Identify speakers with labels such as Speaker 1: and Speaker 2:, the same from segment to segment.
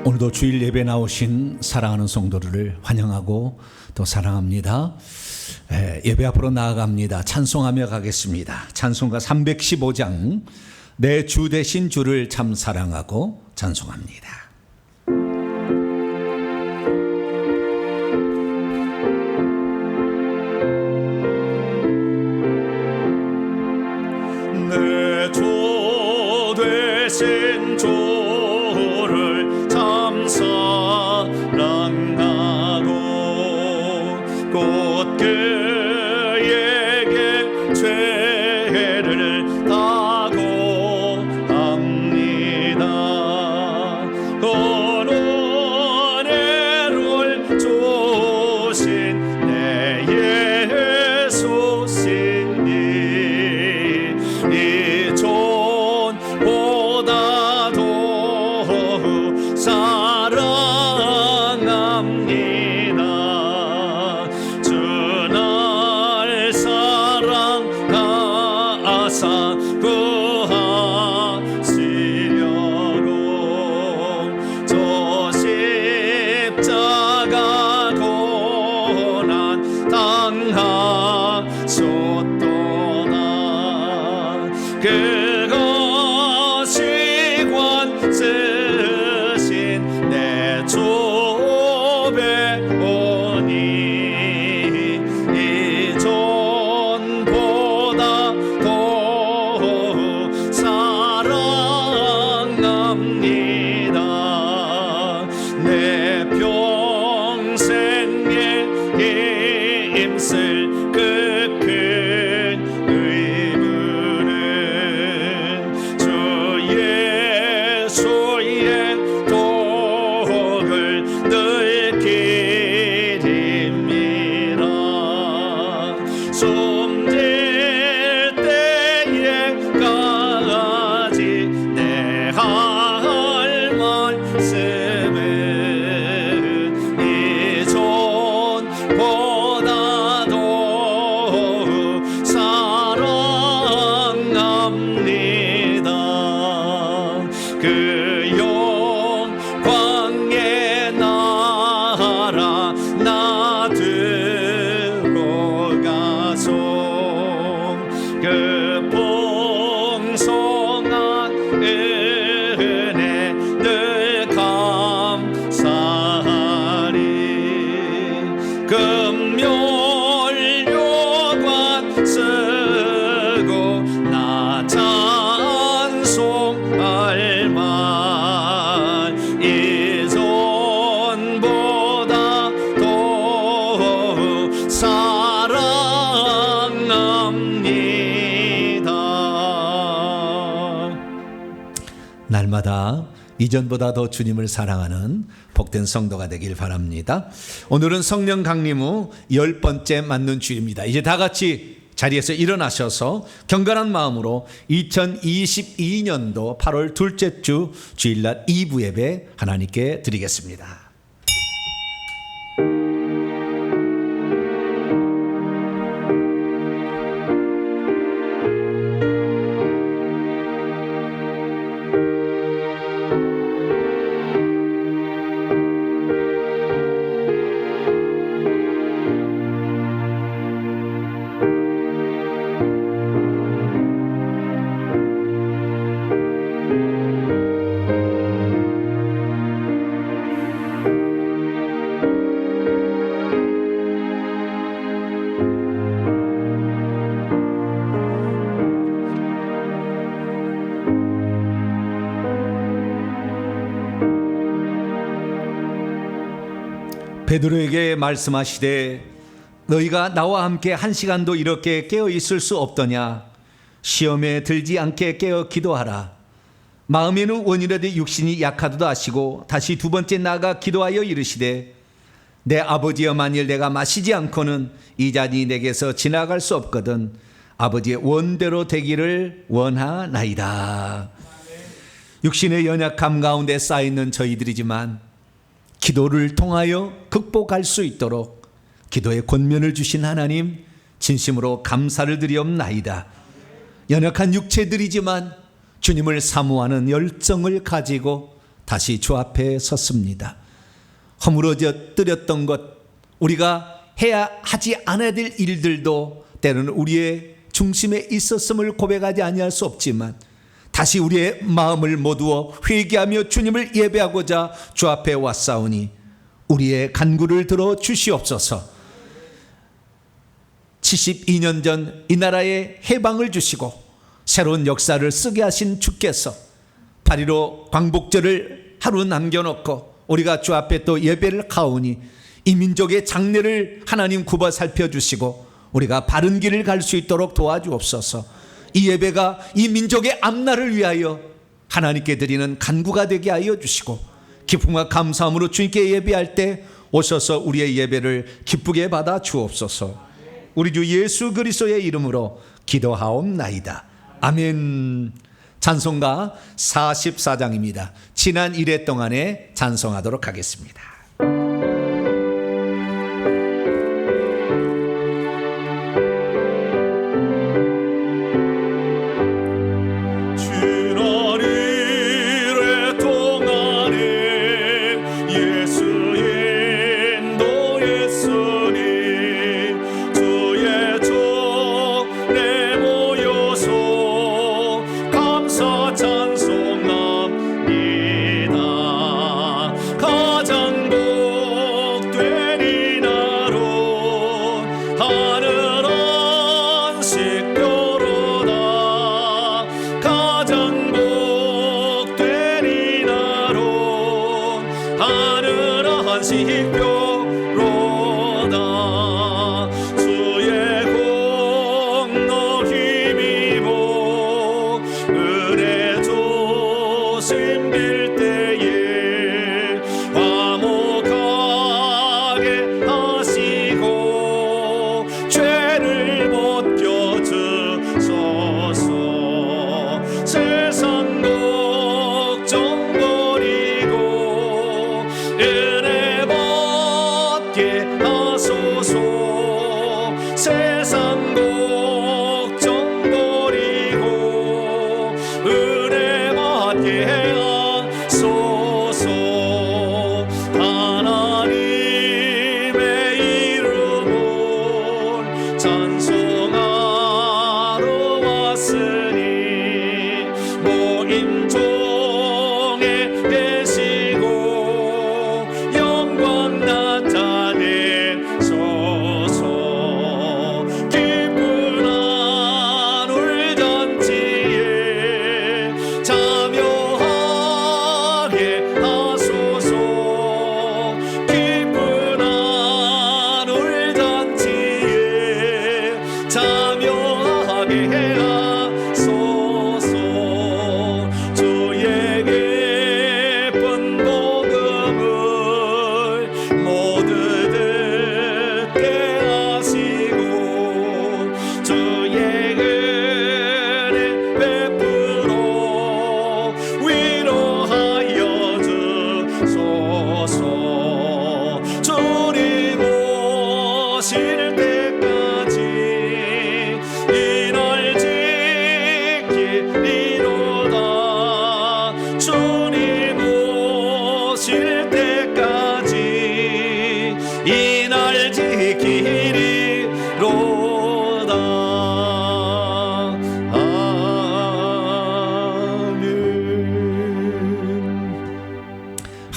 Speaker 1: 오늘도 주일 예배 나오신 사랑하는 성도들을 환영하고 또 사랑합니다. 예배 앞으로 나아갑니다. 찬송하며 가겠습니다. 찬송가 315장 내 주 되신 주를 참 사랑하고 찬송합니다.
Speaker 2: 내 주 되신 주를 참 사랑하고 곧 그에게 죄를 다고 합니다. 은혜를 주신 내 예수시니 이 존보다 더욱 사랑합니다. 주날 사랑하사 구하시려고 저 십자가 고난 당하셨도다. 그것이 관쓰신 내 주배오니 이 존보다 더욱 사랑합니다. 내 평생에 힘쓸 그 큰 의무는 주 예수의 독을 늘 기립니다. 숨질 때에까지 내 할 말씀은 이 존보다 더욱 사랑합니다. 그 영광의 나라 나 들어가서 그 풍성한 은혜 늘 감사하리. 금멸료관 쓰고 나 찬송할 만 이 존보다 더욱 사랑합니다.
Speaker 1: 날마다 이전보다 더 주님을 사랑하는 복된 성도가 되길 바랍니다. 오늘은 성령 강림 후 10번째 맞는 주일입니다. 이제 다 같이 자리에서 일어나셔서 경건한 마음으로 2022년도 8월 둘째 주 주일날 2부 예배 하나님께 드리겠습니다. 베드로에게 말씀하시되 너희가 나와 함께 한 시간도 이렇게 깨어 있을 수 없더냐. 시험에 들지 않게 깨어 기도하라. 마음에는 원이라도 육신이 약하도다 하시고 다시 두 번째 나아가 기도하여 이르시되 내 아버지여 만일 내가 마시지 않고는 이 잔이 내게서 지나갈 수 없거든 아버지의 원대로 되기를 원하나이다. 육신의 연약함 가운데 쌓여있는 저희들이지만 기도를 통하여 극복할 수 있도록 기도의 권면을 주신 하나님 진심으로 감사를 드리옵나이다. 연약한 육체들이지만 주님을 사모하는 열정을 가지고 다시 주 앞에 섰습니다. 허물어졌던 것, 우리가 해야 하지 않아야 될 일들도 때로는 우리의 중심에 있었음을 고백하지 아니할 수 없지만 다시 우리의 마음을 모두어 회개하며 주님을 예배하고자 주 앞에 왔사오니 우리의 간구를 들어 주시옵소서. 72년 전 이 나라에 해방을 주시고 새로운 역사를 쓰게 하신 주께서 8.15 광복절을 하루 남겨놓고 우리가 주 앞에 또 예배를 가오니 이 민족의 장래를 하나님 굽어 살펴주시고 우리가 바른 길을 갈 수 있도록 도와주옵소서. 이 예배가 이 민족의 앞날을 위하여 하나님께 드리는 간구가 되게 하여 주시고 기쁨과 감사함으로 주님께 예배할 때 오셔서 우리의 예배를 기쁘게 받아 주옵소서. 우리 주 예수 그리스도의 이름으로 기도하옵나이다. 아멘. 찬송가 44장입니다. 지난 1회 동안에 찬송하도록 하겠습니다.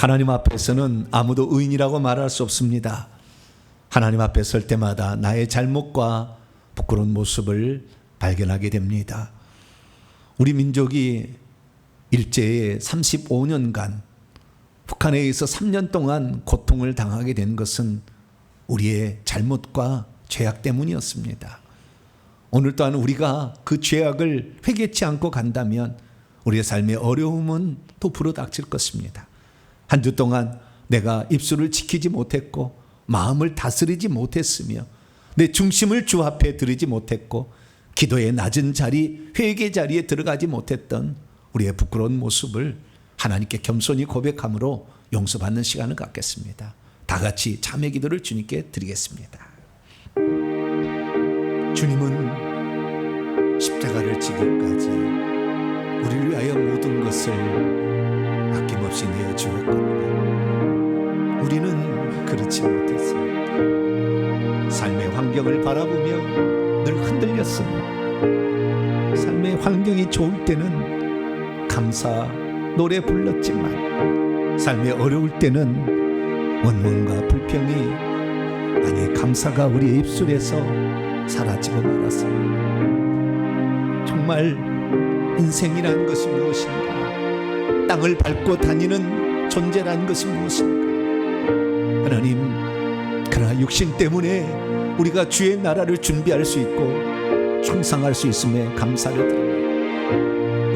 Speaker 1: 하나님 앞에서는 아무도 의인이라고 말할 수 없습니다. 하나님 앞에 설 때마다 나의 잘못과 부끄러운 모습을 발견하게 됩니다. 우리 민족이 일제에 35년간 북한에 의해서 3년 동안 고통을 당하게 된 것은 우리의 잘못과 죄악 때문이었습니다. 오늘 또한 우리가 그 죄악을 회개치 않고 간다면 우리의 삶의 어려움은 또 불어닥칠 것입니다. 한 주 동안 내가 입술을 지키지 못했고 마음을 다스리지 못했으며 내 중심을 주 앞에 드리지 못했고 기도의 낮은 자리, 회개 자리에 들어가지 못했던 우리의 부끄러운 모습을 하나님께 겸손히 고백함으로 용서받는 시간을 갖겠습니다. 다 같이 자매 기도를 주님께 드리겠습니다. 이르기까지 우리를 위하여 모든 것을 아낌없이 내어주었거든요. 우리는 그렇지 못했습니다. 삶의 환경을 바라보며 늘 흔들렸습니다. 삶의 환경이 좋을 때는 감사 노래 불렀지만 삶이 어려울 때는 원망과 불평이, 아니 감사가 우리의 입술에서 사라지고 말았습니다. 정말 인생이라는 것이 무엇인가? 땅을 밟고 다니는 존재라는 것이 무엇인가? 하나님, 그러나 육신 때문에 우리가 주의 나라를 준비할 수 있고 충성할 수 있음에 감사를 드립니다.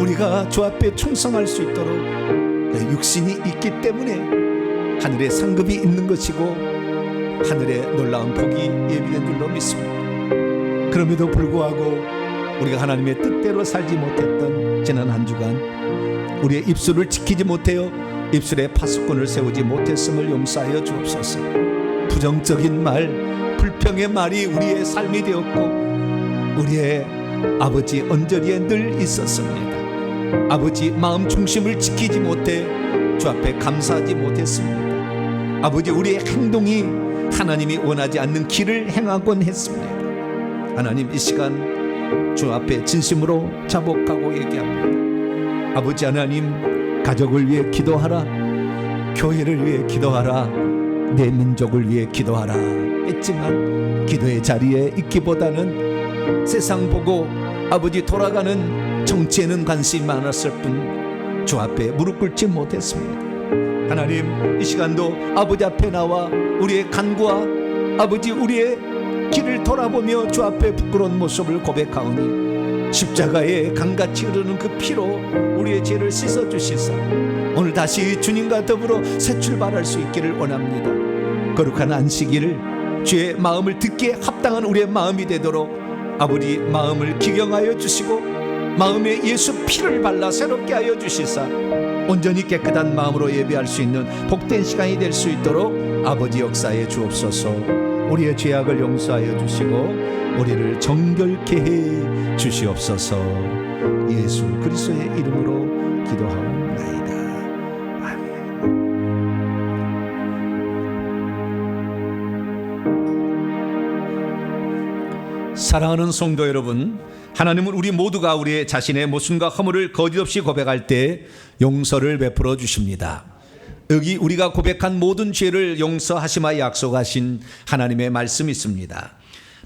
Speaker 1: 우리가 주 앞에 충성할 수 있도록 육신이 있기 때문에 하늘에 상급이 있는 것이고 하늘에 놀라운 복이 예비된 줄로 믿습니다. 그럼에도 불구하고 우리가 하나님의 뜻대로 살지 못했던 지난 한 주간 우리의 입술을 지키지 못하여 입술에 파수꾼을 세우지 못했음을 용서하여 주옵소서. 부정적인 말, 불평의 말이 우리의 삶이 되었고 우리의 아버지 언저리에 늘 있었습니다. 아버지 마음 중심을 지키지 못해 주 앞에 감사하지 못했습니다. 아버지, 우리의 행동이 하나님이 원하지 않는 길을 행하곤 했습니다. 하나님, 이 시간 주 앞에 진심으로 자복하고 얘기합니다. 아버지 하나님, 가족을 위해 기도하라, 교회를 위해 기도하라, 내 민족을 위해 기도하라 했지만 기도의 자리에 있기보다는 세상 보고 아버지 돌아가는 정치에는 관심이 많았을 뿐 주 앞에 무릎 꿇지 못했습니다. 하나님, 이 시간도 아버지 앞에 나와 우리의 간구와 아버지 우리의 길을 돌아보며 주 앞에 부끄러운 모습을 고백하오니 십자가에 강같이 흐르는 그 피로 우리의 죄를 씻어주시사 오늘 다시 주님과 더불어 새 출발할 수 있기를 원합니다. 거룩한 안식일을 주의 마음을 듣기에 합당한 우리의 마음이 되도록 아버지 마음을 기경하여 주시고 마음에 예수 피를 발라 새롭게 하여 주시사 온전히 깨끗한 마음으로 예배할 수 있는 복된 시간이 될 수 있도록 아버지 역사해 주옵소서. 우리의 죄악을 용서하여 주시고 우리를 정결케 해 주시옵소서. 예수 그리스도의 이름으로 기도하옵나이다. 아멘. 사랑하는 성도 여러분, 하나님은 우리 모두가 우리의 자신의 모순과 허물을 거짓없이 고백할 때 용서를 베풀어 주십니다. 여기 우리가 고백한 모든 죄를 용서하심하여 약속하신 하나님의 말씀이 있습니다.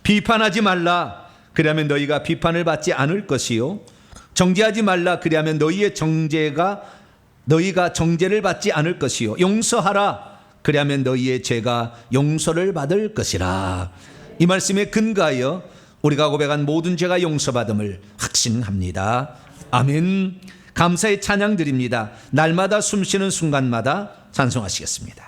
Speaker 1: 비판하지 말라, 그리하면 너희가 비판을 받지 않을 것이요, 정죄하지 말라, 그리하면 너희가 정죄를 받지 않을 것이요, 용서하라, 그리하면 너희의 죄가 용서를 받을 것이라. 이 말씀에 근거하여 우리가 고백한 모든 죄가 용서받음을 확신합니다. 아멘. 감사의 찬양 드립니다. 날마다 숨쉬는 순간마다 찬송하시겠습니다.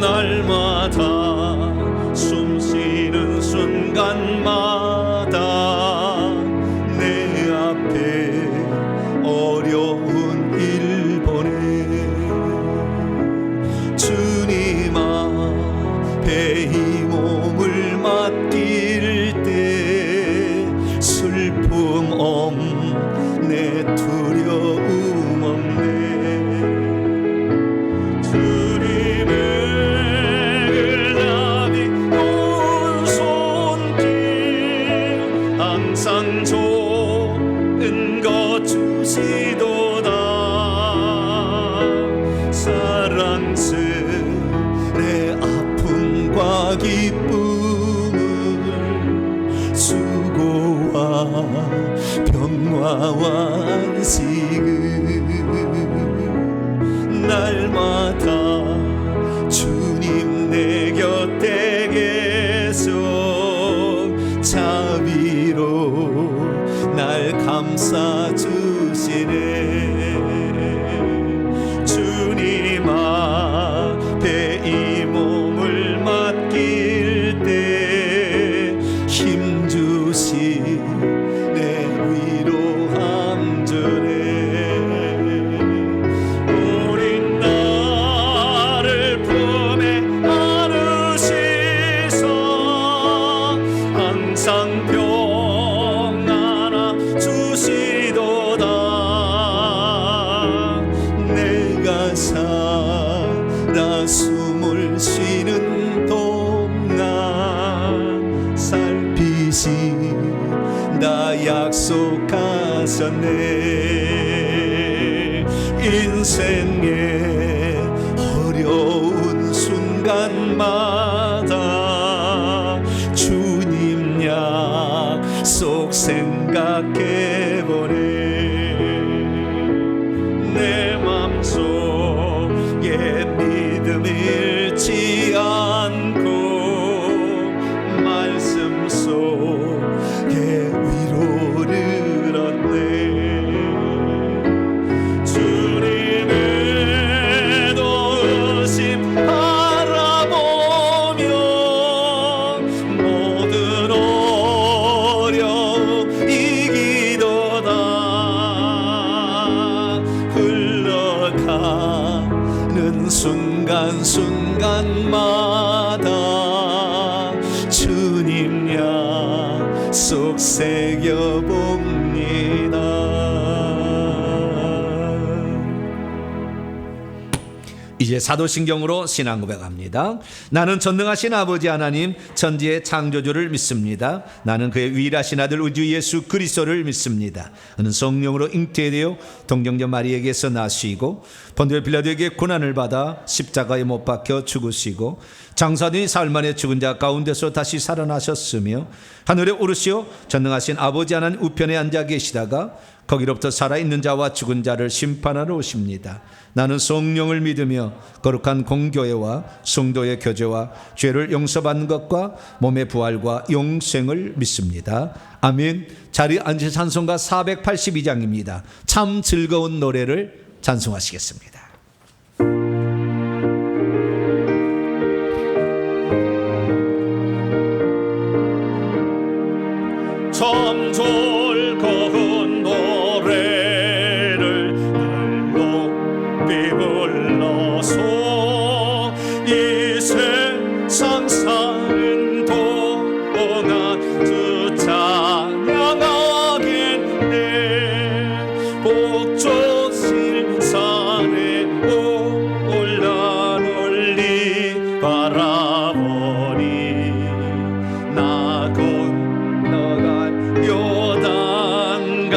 Speaker 2: 날마다 숨쉬는 순간마다 내 앞에 어려운 일 보내 주님 앞에 이 몸을 맡길 때 슬픔 없네, 두려움 없네. 주님의 그 나비 온 손길 항상 좋은 것 주시도다. 사랑스레 아픔과 기쁨을 수고와 평화와 안식을 날마다 주님 내 곁에 계속 자비로 날 감싸 주시네. 주님 앞에 이 몸을 맡길 때 힘주시네, 위로함 주네. 약속하셨네. 인생의 어려운 순간마다 주님 약속 생각해보네. 내 맘속에 믿음 잃지 않고 말씀 속에 위로를 얻네. 주님의 도우심 바라보며 모든 어려움 이기도다. 흘러가는 순간순간마다 주님 약속 새겨봅니다.
Speaker 1: 이제 사도신경으로 신앙 고백합니다. 나는 전능하신 아버지 하나님 천지의 창조주를 믿습니다. 나는 그의 유일하신 아들 우주 예수 그리스도를 믿습니다. 그는 성령으로 잉태되어 동정녀 마리에게서 나시고 본디오 빌라도에게 고난을 받아 십자가에 못 박혀 죽으시고 장사되니 사흘 만에 죽은 자 가운데서 다시 살아나셨으며 하늘에 오르시어 전능하신 아버지 하나님 우편에 앉아 계시다가 거기로부터 살아있는 자와 죽은 자를 심판하러 오십니다. 나는 성령을 믿으며 거룩한 공교회와 성도의 교제와 죄를 용서받는 것과 몸의 부활과 용생을 믿습니다. 아멘. 자리에 앉으신 찬송가 482장입니다. 참 즐거운 노래를 찬송하시겠습니다.
Speaker 2: 참 즐거운 노래를 높이 불러서 이 세상 사는 동안 주 찬양하겠네. 복 주실 산에 올라 멀리 바라보니 나 건너간 요단강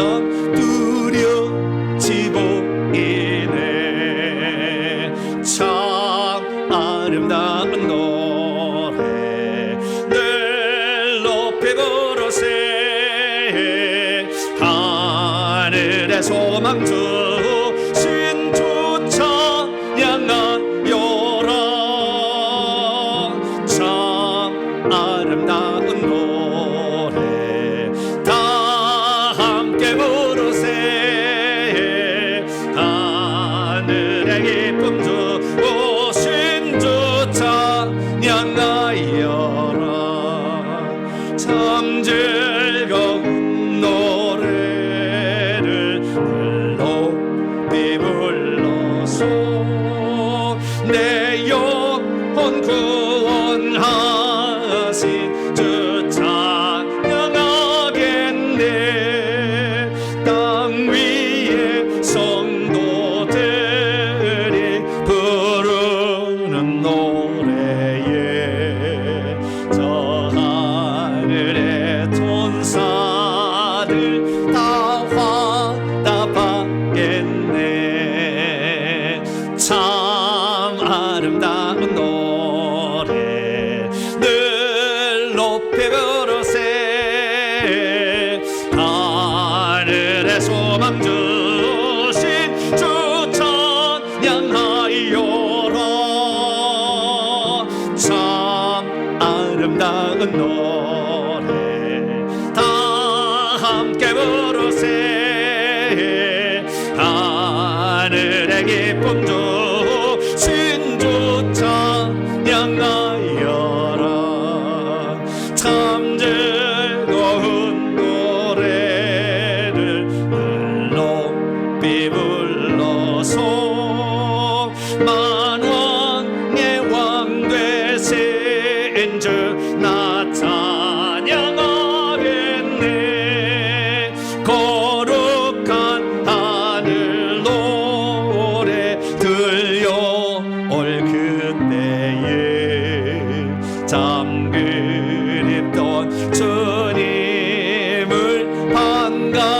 Speaker 2: 두려지 보이네. 참 아름다운 노래 늘 높이 부르세. 하늘의 소망 주신 주 찬양하여라. 참 아름다운 노래 다 함께 부르세. 하늘의 기쁨 주신 주 찬양하여라. 참 즐거운 노래를 늘 높이 불러서 내 영혼 구원하신 주 찬양하겠네. 땅 위에 성도들이 부르는 노래에 저 하늘의 천사들 다 화답하겠네. 참 아름다운 노래 늘 높이 부르세. 하늘의 소망 주신 주 찬양하여라. 참 아름다운 노래 다 함께 부르세. 하늘의 기쁨 주신 주 찬양하여라. 참 즐거운 노래를 늘 높이 불러서 만왕의 왕 되신 주 나 찬양하겠네. 거룩한 하늘 노래 들려올 그때에 참 그립던 주님을 반가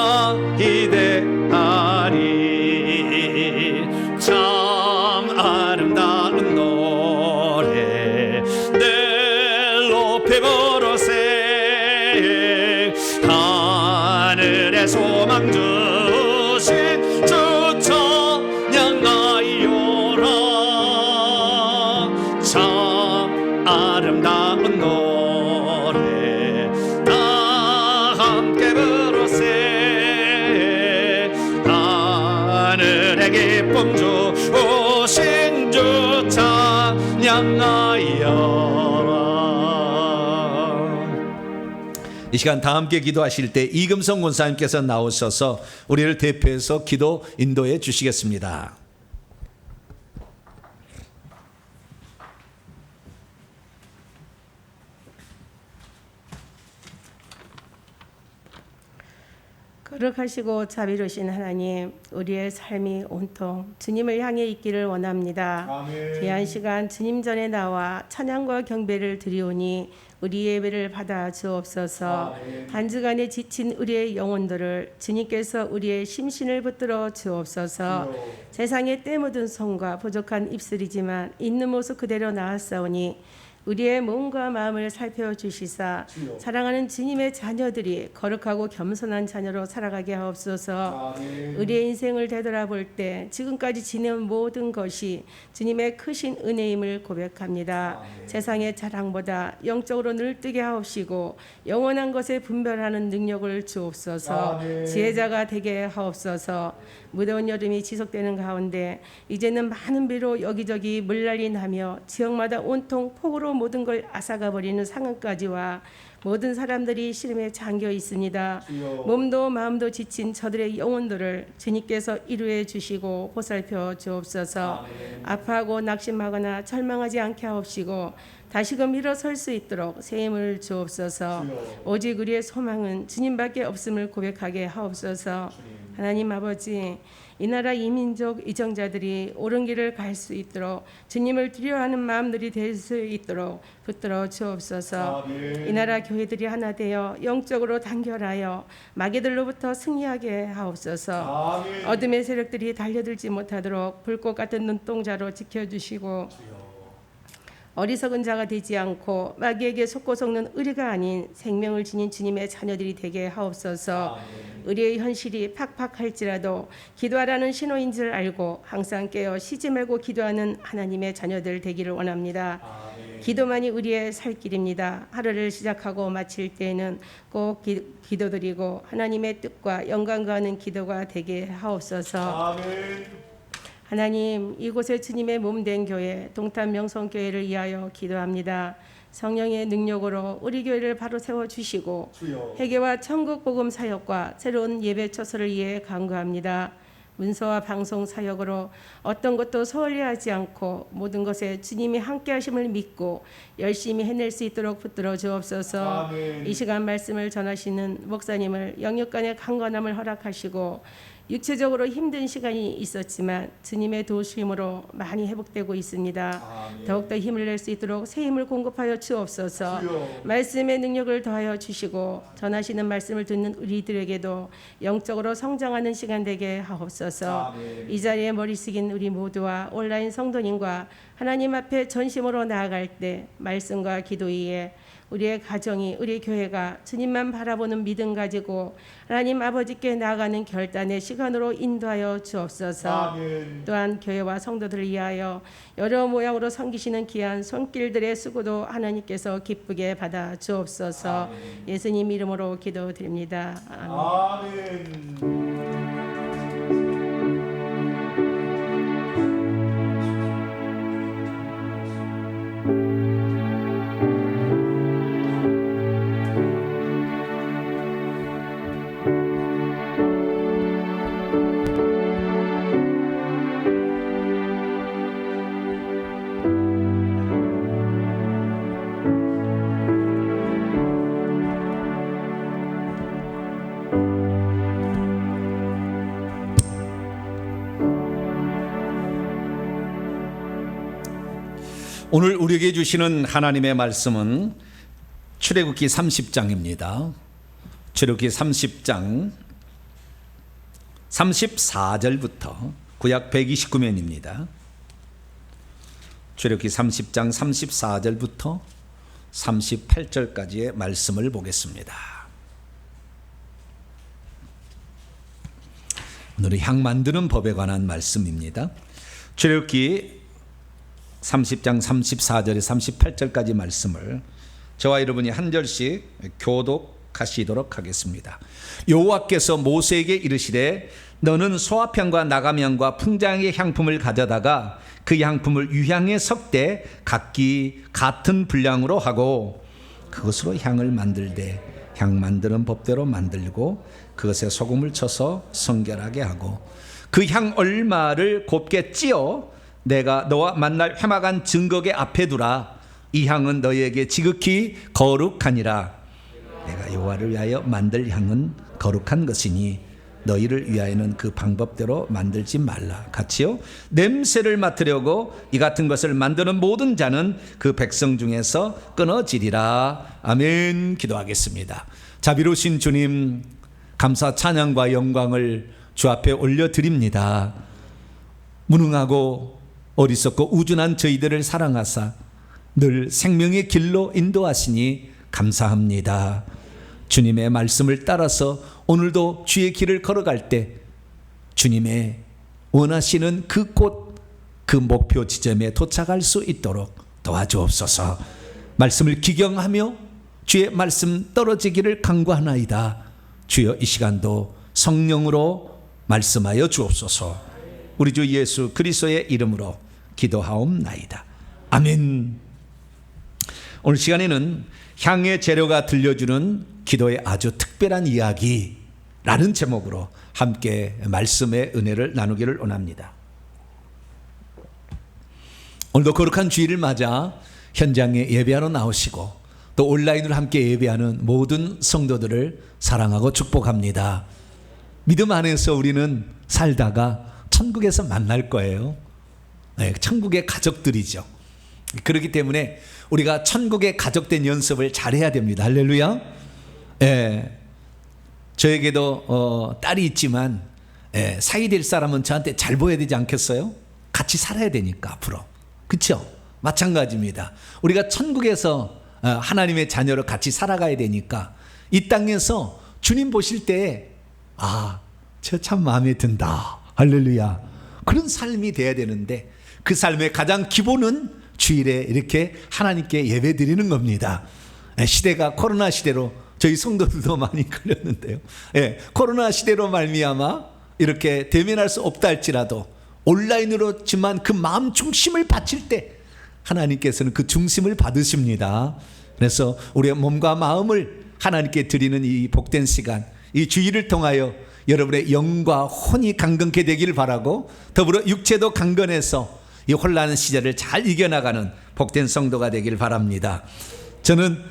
Speaker 2: 소망 주신 주 찬양하여라. 참 아름다운 노래 다 함께 부르세. 하늘의 기쁨 주신 주 찬양하여라.
Speaker 1: 이 시간 다 함께 기도하실 때 이금성 권사님께서 나오셔서 우리를 대표해서 기도 인도해 주시겠습니다.
Speaker 3: 거룩하시고 자비로우신 하나님, 우리의 삶이 온통 주님을 향해 있기를 원합니다. 귀한 시간 주님 전에 나와 찬양과 경배를 드리오니 우리 예배를 받아 주옵소서. 한 주간에 지친 우리의 영혼들을 주님께서 우리의 심신을 붙들어 주옵소서. 세상에 때 묻은 손과 부족한 입술이지만 있는 모습 그대로 나았사오니 우리의 몸과 마음을 살펴주시사 사랑하는 주님의 자녀들이 거룩하고 겸손한 자녀로 살아가게 하옵소서. 우리의 인생을 되돌아볼 때 지금까지 지낸 모든 것이 주님의 크신 은혜임을 고백합니다. 세상의 자랑보다 영적으로 늘뜨게 하옵시고 영원한 것에 분별하는 능력을 주옵소서. 지혜자가 되게 하옵소서. 무더운 여름이 지속되는 가운데 이제는 많은 비로 여기저기 물난리 나며 지역마다 온통 폭우로 모든 걸 앗아가 버리는 상황까지와 모든 사람들이 시름에 잠겨 있습니다. 몸도 마음도 지친 저들의 영혼들을 주님께서 위로해 주시고 보살펴 주옵소서. 아파하고 낙심하거나 절망하지 않게 하옵시고 다시금 일어설 수 있도록 새 힘을 주옵소서. 오직 우리의 소망은 주님밖에 없음을 고백하게 하옵소서. 하나님 아버지, 이 나라 이민족 이정자들이 옳은 길을 갈 수 있도록 주님을 두려워하는 마음들이 될 수 있도록 붙들어 주옵소서. 이 나라 교회들이 하나 되어 영적으로 단결하여 마귀들로부터 승리하게 하옵소서. 어둠의 세력들이 달려들지 못하도록 불꽃 같은 눈동자로 지켜주시고 어리석은 자가 되지 않고 마귀에게 속고 속는 의리가 아닌 생명을 지닌 주님의 자녀들이 되게 하옵소서. 의리의 현실이 팍팍할지라도 기도하라는 신호인 줄 알고 항상 깨어 쉬지 말고 기도하는 하나님의 자녀들 되기를 원합니다. 기도만이 우리의 살 길입니다. 하루를 시작하고 마칠 때에는 꼭 기도드리고 하나님의 뜻과 영광 가는 기도가 되게 하옵소서. 하나님, 이곳에 주님의 몸된 교회 동탄 명성교회를 위하여 기도합니다. 성령의 능력으로 우리 교회를 바로 세워주시고 회개와 천국 복음 사역과 새로운 예배 처소를 위해 간구합니다. 문서와 방송 사역으로 어떤 것도 소홀히하지 않고 모든 것에 주님이 함께 하심을 믿고 열심히 해낼 수 있도록 붙들어 주옵소서. 이 시간 말씀을 전하시는 목사님을 영육간의 강건함을 허락하시고 육체적으로 힘든 시간이 있었지만 주님의 도우심으로 많이 회복되고 있습니다. 더욱더 힘을 낼 수 있도록 새 힘을 공급하여 주옵소서. 말씀의 능력을 더하여 주시고 전하시는 말씀을 듣는 우리들에게도 영적으로 성장하는 시간 되게 하옵소서. 이 자리에 머리 숙인 우리 모두와 온라인 성도님과 하나님 앞에 전심으로 나아갈 때 말씀과 기도 위에 우리의 가정이, 우리 교회가 주님만 바라보는 믿음 가지고 하나님 아버지께 나아가는 결단의 시간으로 인도하여 주옵소서. 또한 교회와 성도들을 위하여 여러 모양으로 섬기시는 귀한 손길들의 수고도 하나님께서 기쁘게 받아 주옵소서. 예수님 이름으로 기도드립니다. 아멘.
Speaker 1: 오늘 우리에게 주시는 하나님의 말씀은 출애굽기 30장입니다. 출애굽기 30장 34절부터 구약 129면입니다. 출애굽기 30장 34절부터 38절까지의 말씀을 보겠습니다. 오늘은 향 만드는 법에 관한 말씀입니다. 출애굽기 30장 34절에 38절까지 말씀을 저와 여러분이 한 절씩 교독하시도록 하겠습니다. 여호와께서 모세에게 이르시되 너는 소화편과 나가면과 풍장의 향품을 가져다가 그 향품을 유향에 섞되 각기 같은 분량으로 하고 그것으로 향을 만들되 향 만드는 법대로 만들고 그것에 소금을 쳐서 성결하게 하고 그 향 얼마를 곱게 찧어 내가 너와 만날 회막한 증거계 앞에 두라. 이 향은 너희에게 지극히 거룩하니라. 내가 여호와를 위하여 만들 향은 거룩한 것이니 너희를 위하여는 그 방법대로 만들지 말라. 같이요. 냄새를 맡으려고 이 같은 것을 만드는 모든 자는 그 백성 중에서 끊어지리라. 아멘. 기도하겠습니다. 자비로우신 주님, 감사 찬양과 영광을 주 앞에 올려드립니다. 무능하고 어리석고 우준한 저희들을 사랑하사 늘 생명의 길로 인도하시니 감사합니다. 주님의 말씀을 따라서 오늘도 주의 길을 걸어갈 때 주님의 원하시는 그 곳, 그 목표 지점에 도착할 수 있도록 도와주옵소서. 말씀을 기경하며 주의 말씀 떨어지기를 간구하나이다. 주여 이 시간도 성령으로 말씀하여 주옵소서. 우리 주 예수 그리스도의 이름으로 기도하옵나이다. 아멘. 오늘 시간에는 향의 재료가 들려주는 기도의 아주 특별한 이야기라는 제목으로 함께 말씀의 은혜를 나누기를 원합니다. 오늘도 거룩한 주일을 맞아 현장에 예배하러 나오시고 또 온라인으로 함께 예배하는 모든 성도들을 사랑하고 축복합니다. 믿음 안에서 우리는 살다가 천국에서 만날 거예요. 네, 천국의 가족들이죠. 그렇기 때문에 우리가 천국의 가족된 연습을 잘해야 됩니다. 할렐루야. 예, 저에게도 딸이 있지만 사이 될 사람은 저한테 잘 보여야 되지 않겠어요? 같이 살아야 되니까 앞으로. 그렇죠? 마찬가지입니다. 우리가 천국에서 하나님의 자녀로 같이 살아가야 되니까 이 땅에서 주님 보실 때 저 참 마음에 든다. 할렐루야. 그런 삶이 돼야 되는데 그 삶의 가장 기본은 주일에 이렇게 하나님께 예배 드리는 겁니다. 시대가 코로나 시대로 저희 성도들도 많이 걸렸는데요. 코로나 시대로 말미암아 이렇게 대면할 수 없다 할지라도 온라인으로지만 그 마음 중심을 바칠 때 하나님께서는 그 중심을 받으십니다. 그래서 우리의 몸과 마음을 하나님께 드리는 이 복된 시간, 이 주일을 통하여 여러분의 영과 혼이 강건케 되기를 바라고 더불어 육체도 강건해서 이 혼란한 시절을 잘 이겨나가는 복된 성도가 되기를 바랍니다. 저는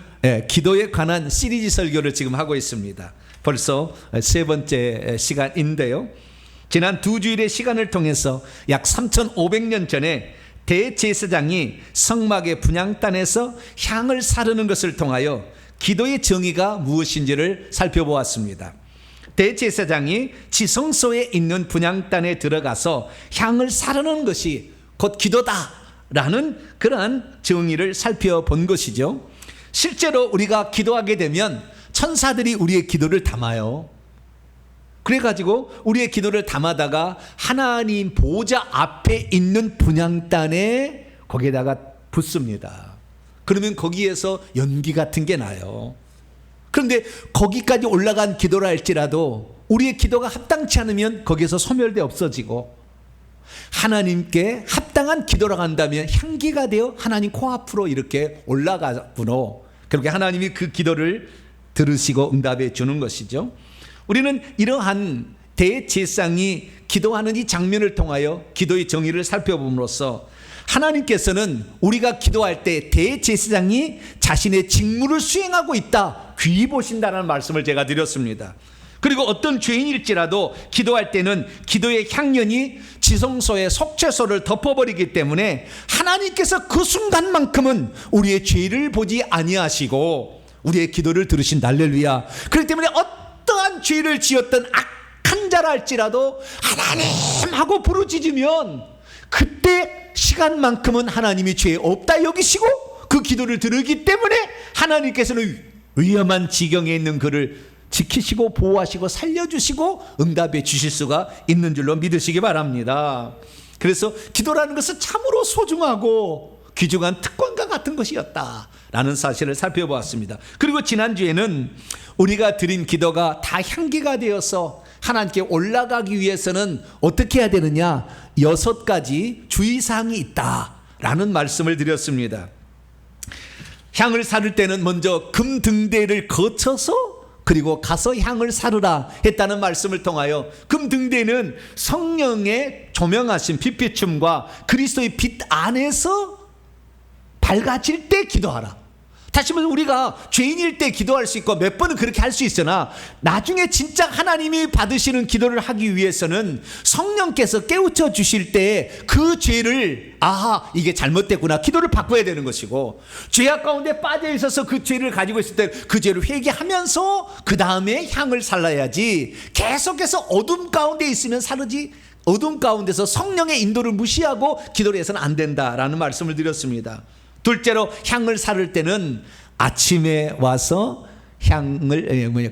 Speaker 1: 기도에 관한 시리즈 설교를 지금 하고 있습니다. 벌써 세 번째 시간인데요. 지난 두 주일의 시간을 통해서 약 3,500년 전에 대제사장이 성막의 분향단에서 향을 사르는 것을 통하여 기도의 정의가 무엇인지를 살펴보았습니다. 대제사장이 지성소에 있는 분향단에 들어가서 향을 사르는 것이 곧 기도다라는 그러한 정의를 살펴본 것이죠. 실제로 우리가 기도하게 되면 천사들이 우리의 기도를 담아요. 그래가지고 우리의 기도를 담아다가 하나님 보좌 앞에 있는 분향단에 거기에다가 붓습니다. 그러면 거기에서 연기 같은 게 나요. 그런데 거기까지 올라간 기도라 할지라도 우리의 기도가 합당치 않으면 거기에서 소멸돼 없어지고 하나님께 합당한 기도라고 한다면 향기가 되어 하나님 코앞으로 이렇게 올라가므로 그렇게 하나님이 그 기도를 들으시고 응답해 주는 것이죠. 우리는 이러한 대제사장이 기도하는 이 장면을 통하여 기도의 정의를 살펴봄으로써 하나님께서는 우리가 기도할 때 대제사장이 자신의 직무를 수행하고 있다, 귀히 보신다는 말씀을 제가 드렸습니다. 그리고 어떤 죄인일지라도 기도할 때는 기도의 향연이 지성소의 속죄소를 덮어버리기 때문에 하나님께서 그 순간만큼은 우리의 죄를 보지 아니하시고 우리의 기도를 들으신다. 할렐루야. 그렇기 때문에 어떠한 죄를 지었던 악한 자라 할지라도 하나님 하고 부르짖으면 그때 시간만큼은 하나님이 죄 없다 여기시고 그 기도를 들으기 때문에 하나님께서는 위험한 지경에 있는 그를 지키시고 보호하시고 살려주시고 응답해 주실 수가 있는 줄로 믿으시기 바랍니다. 그래서 기도라는 것은 참으로 소중하고 귀중한 특권과 같은 것이었다라는 사실을 살펴보았습니다. 그리고 지난주에는 우리가 드린 기도가 다 향기가 되어서 하나님께 올라가기 위해서는 어떻게 해야 되느냐, 6가지 주의사항이 있다라는 말씀을 드렸습니다. 향을 사를 때는 먼저 금등대를 거쳐서 그리고 가서 향을 사르라 했다는 말씀을 통하여, 금등대는 성령의 조명하신 빛비춤과 그리스도의 빛 안에서 밝아질 때 기도하라. 다시 말해서 우리가 죄인일 때 기도할 수 있고 몇 번은 그렇게 할 수 있으나 나중에 진짜 하나님이 받으시는 기도를 하기 위해서는 성령께서 깨우쳐 주실 때 그 죄를, 아하, 이게 잘못됐구나, 기도를 바꿔야 되는 것이고, 죄악 가운데 빠져 있어서 그 죄를 가지고 있을 때 그 죄를 회개하면서 그 다음에 향을 살라야지, 계속해서 어둠 가운데 있으면 사르지, 어둠 가운데서 성령의 인도를 무시하고 기도를 해서는 안 된다라는 말씀을 드렸습니다. 둘째로, 향을 사를 때는 아침에 와서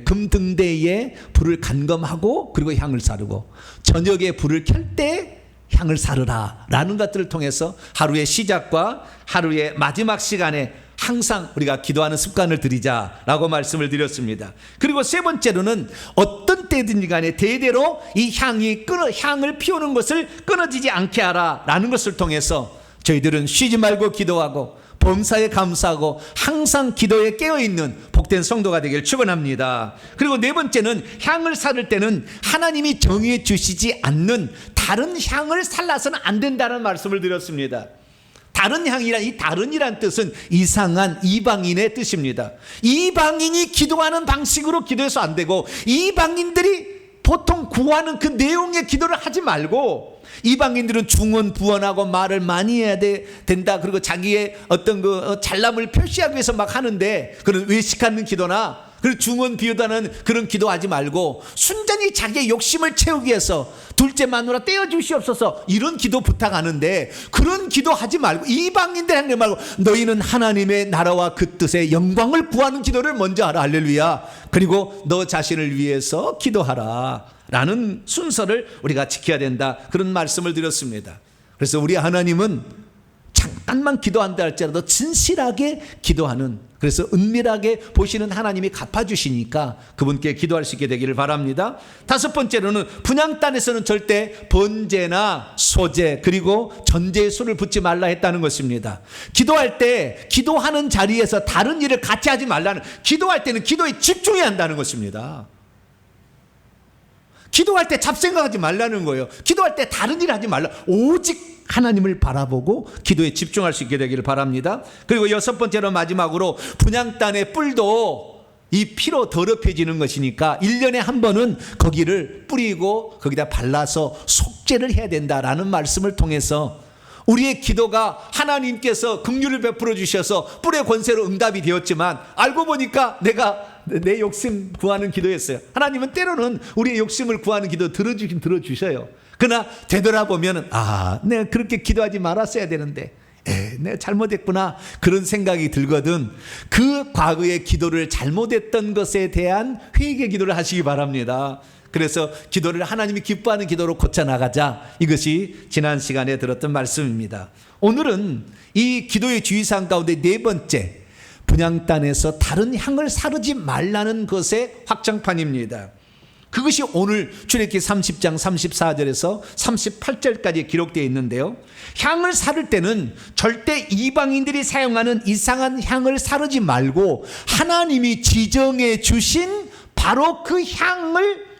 Speaker 1: 금등대에 불을 간검하고 그리고 향을 사르고, 저녁에 불을 켤 때 향을 사르라 라는 것들을 통해서 하루의 시작과 하루의 마지막 시간에 항상 우리가 기도하는 습관을 들이자라고 말씀을 드렸습니다. 그리고 세 번째로는 어떤 때든지 간에 대대로 이 향을 피우는 것을 끊어지지 않게 하라라는 것을 통해서 저희들은 쉬지 말고 기도하고 범사에 감사하고 항상 기도에 깨어있는 복된 성도가 되길 축원합니다. 그리고 네 번째는, 향을 사를 때는 하나님이 정해 주시지 않는 다른 향을 살라서는 안 된다는 말씀을 드렸습니다. 다른 향이란, 이 다른이란 뜻은 이상한 이방인의 뜻입니다. 이방인이 기도하는 방식으로 기도해서 안 되고, 이방인들이 보통 구하는 그 내용의 기도를 하지 말고, 이방인들은 중언부언하고 말을 많이 해야 된다, 그리고 자기의 어떤 그 잘남을 표시하기 위해서 막 하는데, 그런 외식하는 기도나 그리고 중언비유다는 그런 기도하지 말고 순전히 자기의 욕심을 채우기 위해서 둘째 마누라 떼어주시옵소서 이런 기도 부탁하는데, 그런 기도하지 말고, 이방인들 하는 게 말고 너희는 하나님의 나라와 그 뜻의 영광을 구하는 기도를 먼저 하라. 할렐루야. 그리고 너 자신을 위해서 기도하라 라는 순서를 우리가 지켜야 된다, 그런 말씀을 드렸습니다. 그래서 우리 하나님은 잠깐만 기도한다 할지라도 진실하게 기도하는, 그래서 은밀하게 보시는 하나님이 갚아주시니까 그분께 기도할 수 있게 되기를 바랍니다. 다섯 번째로는, 분향단에서는 절대 번제나 소제 그리고 전제의 술을 붓지 말라 했다는 것입니다. 기도할 때 기도하는 자리에서 다른 일을 같이 하지 말라는, 기도할 때는 기도에 집중해야 한다는 것입니다. 기도할 때 잡생각하지 말라는 거예요. 기도할 때 다른 일 하지 말라, 오직 하나님을 바라보고 기도에 집중할 수 있게 되기를 바랍니다. 그리고 여섯 번째로 마지막으로, 분향단의 뿔도 이 피로 더럽혀지는 것이니까 1년에 한 번은 거기를 뿌리고 거기다 발라서 속죄를 해야 된다라는 말씀을 통해서 우리의 기도가 하나님께서 긍휼을 베풀어 주셔서 뿔의 권세로 응답이 되었지만, 알고 보니까 내가 내 욕심 구하는 기도였어요. 하나님은 때로는 우리의 욕심을 구하는 기도 들어주긴 들어주셔요. 그러나 되돌아보면, 내가 그렇게 기도하지 말았어야 되는데, 내가 잘못했구나, 그런 생각이 들거든. 그 과거의 기도를 잘못했던 것에 대한 회개 기도를 하시기 바랍니다. 그래서 기도를 하나님이 기뻐하는 기도로 고쳐나가자, 이것이 지난 시간에 들었던 말씀입니다. 오늘은 이 기도의 주의사항 가운데 네 번째, 분향단에서 다른 향을 사르지 말라는 것의 확장판입니다. 그것이 오늘 출애굽기 30장 34절에서 38절까지 기록되어 있는데요, 향을 사를 때는 절대 이방인들이 사용하는 이상한 향을 사르지 말고 하나님이 지정해 주신 바로 그 향을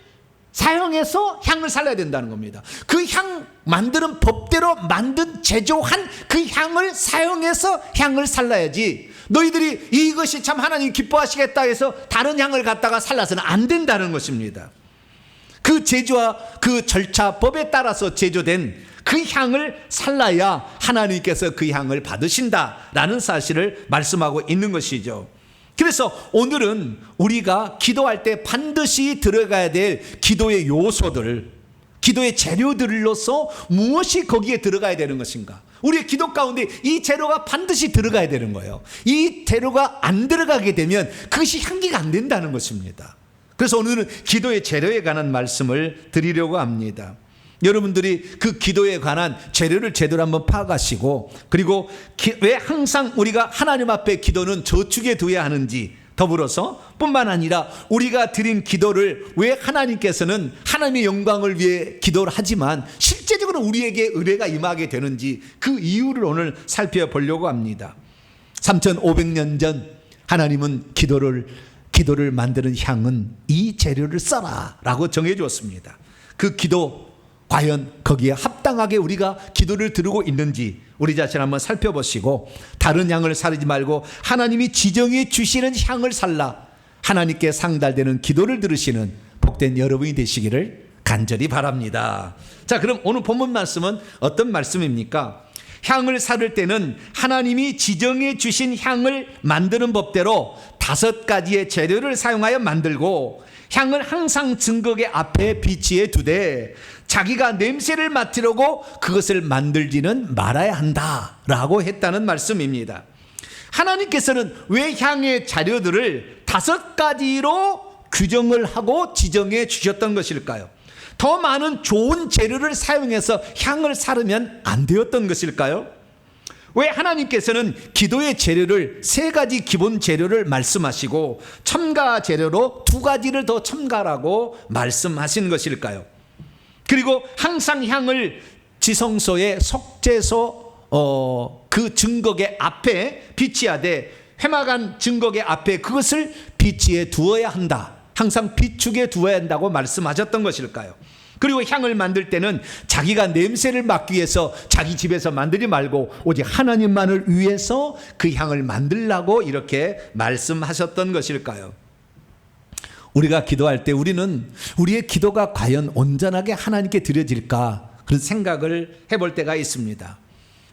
Speaker 1: 사용해서 향을 살려야 된다는 겁니다. 그 향 만드는 법대로 만든 제조한 그 향을 사용해서 향을 살라야지, 너희들이 이것이 참 하나님 기뻐하시겠다 해서 다른 향을 갖다가 살라서는 안 된다는 것입니다. 그 제조와 그 절차 법에 따라서 제조된 그 향을 살라야 하나님께서 그 향을 받으신다라는 사실을 말씀하고 있는 것이죠. 그래서 오늘은 우리가 기도할 때 반드시 들어가야 될 기도의 요소들, 기도의 재료들로서 무엇이 거기에 들어가야 되는 것인가, 우리의 기도 가운데 이 재료가 반드시 들어가야 되는 거예요. 이 재료가 안 들어가게 되면 그것이 향기가 안 된다는 것입니다. 그래서 오늘은 기도의 재료에 관한 말씀을 드리려고 합니다. 여러분들이 그 기도에 관한 재료를 제대로 한번 파악하시고, 그리고 왜 항상 우리가 하나님 앞에 기도는 저축해 둬야 하는지, 더불어서 뿐만 아니라 우리가 드린 기도를 왜 하나님께서는 하나님의 영광을 위해 기도를 하지만 실제적으로 우리에게 은혜가 임하게 되는지, 그 이유를 오늘 살펴보려고 합니다. 3500년 전 하나님은 기도를 만드는 향은 이 재료를 써라 라고 정해 주었습니다. 그 기도 과연 거기에 합당하게 우리가 기도를 드리고 있는지 우리 자신 한번 살펴보시고, 다른 향을 사르지 말고 하나님이 지정해 주시는 향을 살라, 하나님께 상달되는 기도를 들으시는 복된 여러분이 되시기를 간절히 바랍니다. 자, 그럼 오늘 본문 말씀은 어떤 말씀입니까? 향을 사를 때는 하나님이 지정해 주신 향을 만드는 법대로 5가지의 재료를 사용하여 만들고, 향을 항상 증거계 앞에 비치해 두되 자기가 냄새를 맡으려고 그것을 만들지는 말아야 한다라고 했다는 말씀입니다. 하나님께서는 왜 향의 재료들을 5가지로 규정을 하고 지정해 주셨던 것일까요? 더 많은 좋은 재료를 사용해서 향을 사르면 안 되었던 것일까요? 왜 하나님께서는 기도의 재료를 3가지 기본 재료를 말씀하시고 첨가 재료로 2가지를 더 첨가라고 말씀하신 것일까요? 그리고 항상 향을 지성소의 속죄소 그 증거계 앞에 비치하되 회막안 증거계 앞에 그것을 비치해 두어야 한다, 항상 비축해 두어야 한다고 말씀하셨던 것일까요? 그리고 향을 만들 때는 자기가 냄새를 맡기 위해서 자기 집에서 만들지 말고 오직 하나님만을 위해서 그 향을 만들라고 이렇게 말씀하셨던 것일까요? 우리가 기도할 때 우리는 우리의 기도가 과연 온전하게 하나님께 드려질까, 그런 생각을 해볼 때가 있습니다.